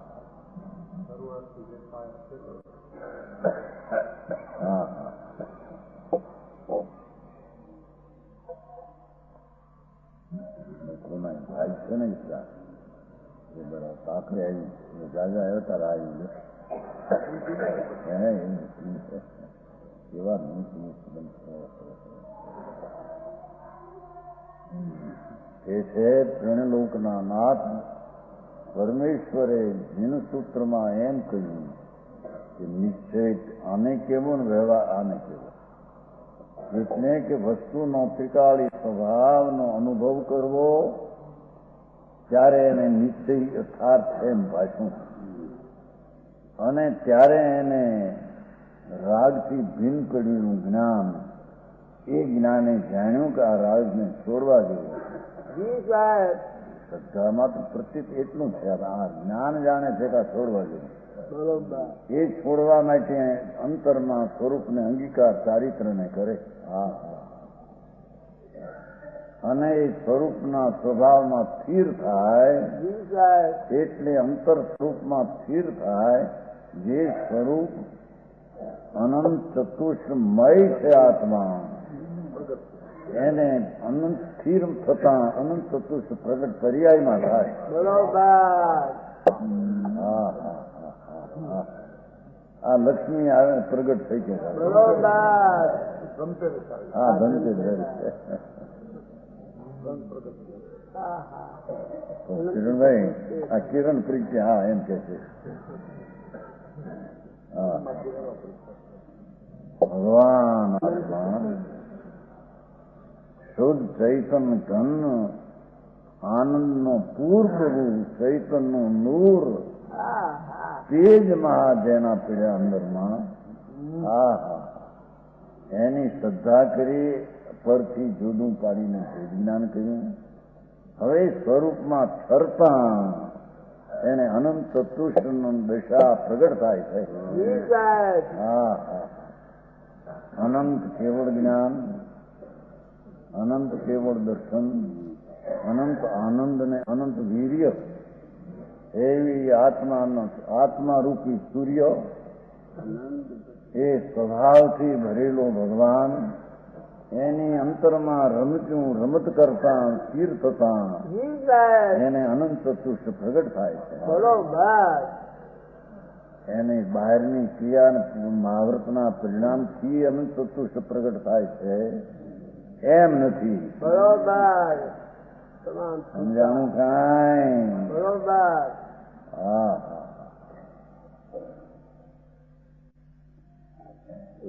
હા ભાઈ છે ને બરાબર કાંકરે આવી જાજા આવ્યો તારા આવી એવા એ છે ત્રણલોકના નાથ પરમેશ્વરે જીન સૂત્રમાં એમ કહ્યું કે નિશ્ચય આને કેવો ને વ્યવહાર આને કેવો એટલે કે વસ્તુનો ત્રિકાળી સ્વભાવનો અનુભવ કરવો ત્યારે એને નિશ્ચય યથાર્થ એમ ભાષું અને ત્યારે એને રાગથી ભિન્ન કડીનું જ્ઞાન એ જ્ઞાને જાણ્યું કે આ રાગને છોડવા જોઈએ. શ્રદ્ધામાં તો પ્રત્યેક એટલું છે આ જ્ઞાન જાણે છે કે આ છોડવા જોઈએ. એ છોડવા માટે અંતરમાં સ્વરૂપને અંગીકાર ચારિત્રને કરે. હા અને એ સ્વરૂપના સ્વભાવમાં સ્થિર થાય એટલે અંતર સ્વરૂપમાં સ્થિર થાય. જે સ્વરૂપ અનંત ચતુષ્મય છે આત્મા એને અનંત સ્થિર થતા અનંત ચતુષ્ટ પ્રગટ પર્યાયમાં થાય. હા હા આ લક્ષ્મી આવે પ્રગટ થઈ છે. હા ધનતેરસ કિરણભાઈ આ કિરણ પ્રીતિ હા એમ કે છે. ભગવાન આત્મા શુદ્ધ ચૈતન ઘન આનંદનો પૂર્વ ચૈતનનું નૂર તેજ મહાજયના પીડ્યા અંદરમાં. હા હા એની શ્રદ્ધા કરી પરથી જુદું પાડીને જ્ઞાન કર્યું. હવે સ્વરૂપમાં ઠરતા એને અનંત ચતુષ્ટનો દશા પ્રગટ થાય છે. હા હા અનંત કેવળ જ્ઞાન અનંત કેવળ દર્શન અનંત આનંદ ને અનંત વીર્ય એવી આત્મારૂપી સૂર્ય એ સ્વભાવથી ભરેલો ભગવાન એની અંતરમાં રમત કરતા સ્થિર થતા એને અનંત ચતુષ્ટ પ્રગટ થાય છે. બરોબર. એને બહારની ક્રિયા મહાવ્રતના પરિણામથી અનંત ચતુષ્ટ પ્રગટ થાય છે એમ નથી. બરોબર. સમજાણું કાંઈ? બરોબર. હા.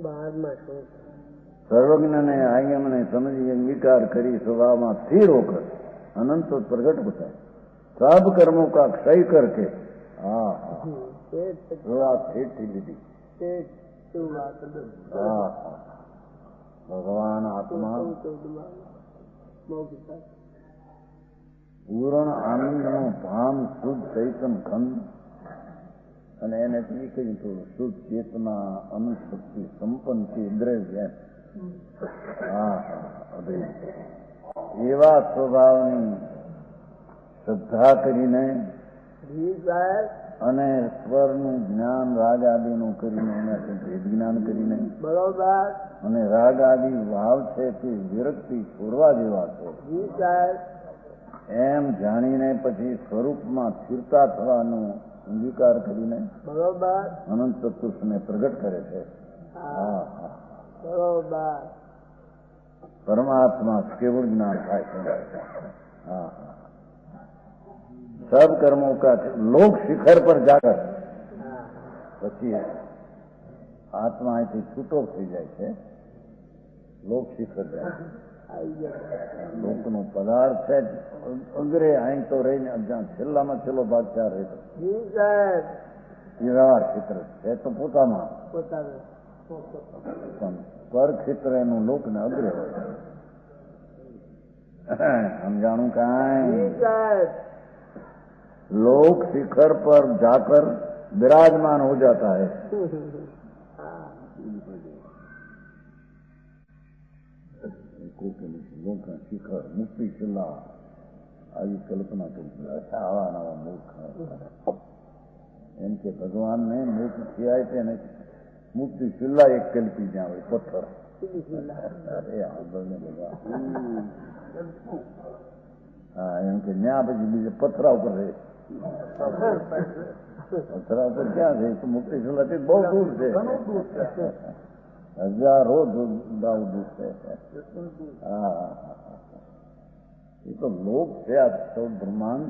બહારમાં શું સર્વજ્ઞને આયમને સમજી અંગીકાર કરી સ્વભાવમાં સ્થિર હોकर अनंत प्रगट होता है. सब कर्मों का क्षय करके भगवान आत्मा પૂર્ણ આનંદનો ભામ શુદ્ધ ચૈતન ખંડ અને એને કહ્યું હતું શુદ્ધ ચેતના અનંત શક્તિ સંપન્ન છે દ્રવ્ય. એવા સ્વભાવની શ્રદ્ધા કરીને અને સ્વરનું જ્ઞાન રાગ આદિનું કરીને એનાથી ભેદ જ્ઞાન કરીને બરોબર અને રાગ આદિ ભાવ છે તે વિરક્તિ છોડવા જેવા છે એમ જાણીને પછી સ્વરૂપમાં સ્થિરતા થવાનો અંગીકાર કરીને બરોબર અનંત ચતુષ્ટને પ્રગટ કરે છે. બરોબર. પરમાત્મા કેવળ જ્ઞાન થાય છે. सब कर्मों का लोक शिखर पर जाकर પછી આત્મા અહીંથી છૂટો થઈ જાય છે. લોક શિખર જાય લોકનો પદાર્થ છે અગ્રે અહીં તો રહીને જ્યાં છેલ્લામાં છેલ્લો ભાગ ત્યાં રહેતો એ વ્યવહાર ક્ષેત્ર છે તો પોતામાં પર ક્ષેત્ર એનું લોકને અગ્રે હોય. સમજાણું કાંઈ? लोक शिखर पर जाकर विराजमान हो जाता है. लोक शिखर मुक्ति शिला આવી કલ્પના કરી અચ્છા આવા નવા મૂર્ખ એમ કે ભગવાનને મોક્ષ થયા છે ને મુક્તિ શિલા એક કલ્પી જ્યાં હોય પથ્થર. અરે આગળ બધા એમ કે ત્યાં પછી બીજે પથરા ઉપર રહે. પથરા ઉપર ક્યાં છે તો મુક્તિ શિલાથી બહુ દૂર છે. હજારો દાવ દૂર છે. એ તો લોક છે આ ચૌદ બ્રહ્માંડ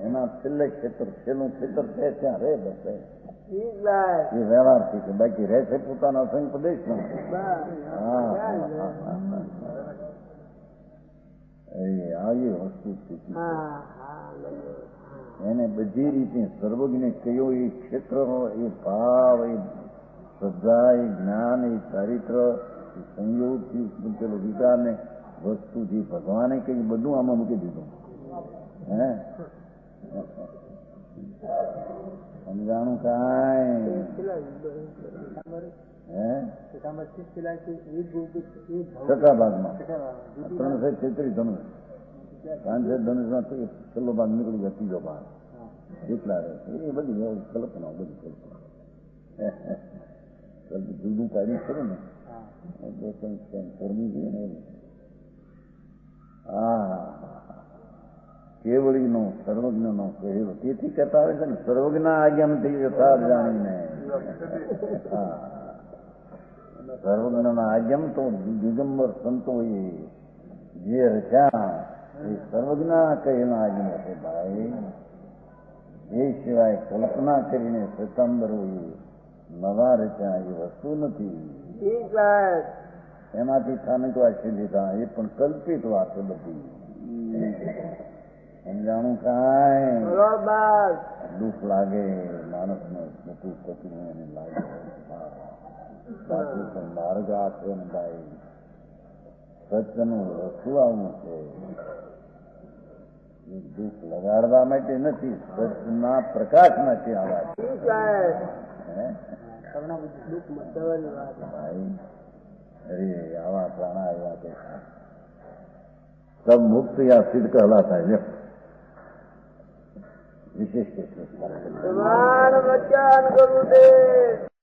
એના છેલ્લે ક્ષેત્ર છેલ્લું ક્ષેત્ર છે ત્યાં રહે બસ એ વ્યવહાર છે કે બાકી રહે છે પોતાના અસંગ પ્રદેશમાં. આવી વસ્તુ સ્થિતિ એને બધી રીતે સર્વજ્ઞ કયો એ ક્ષેત્રનો એ ભાવ એ શ્રદ્ધા એ જ્ઞાન એ ચારિત્ર એ સંયોગથી મૂકેલો વિચાર ને વસ્તુ જે ભગવાને કઈ બધું આમાં મૂકી દીધું. હે સમજાણું કાંઈ? છઠ્ઠા ભાગમાં 336 ધનુષ 5 ધનુષમાં છેલ્લો ભાગ નીકળી જાય ત્રીજો ભાગ જેટલા રહે એ બધી કલ્પના બધી કલ્પના જુદું કાઢી ખરું ને એટલે કંઈક કરવું જોઈએ ને. કેવળીનો સર્વજ્ઞનો કહેલો તેથી કહેતા આવે છે ને સર્વજ્ઞ આજ્ઞાથી યથાર્થ જાણીને. સર્વજ્ઞના આજ્ઞમ તો દિગંબર સંતોએ જે રચ્યા એ સર્વજ્ઞ કહેલા આજ્ઞા છે ભાઈ. એ સિવાય કલ્પના કરીને શ્વેતાંબરોએ નવા રચ્યા એ વસ્તુ નથી. એમાંથી સ્થાનિક વાંચી લીધા એ પણ કલ્પિત વાત બધી. સમજાણું કાંઈ? દુઃખ લાગે માણસને મોટી તકલીફ એને લાગે બાકી પણ માર્ગ આપે ને ભાઈ સત્યનું વસ્તુ આવવું છે. દુઃખ લગાડવા માટે નથી સત્યના પ્રકાશ માટે આવા ભાઈ. અરે આવા પ્રાણા આવ્યા કે तब मुक्त या सिद्ध कहलाता है। विशेष प्रमाण वचन गुरुदेव।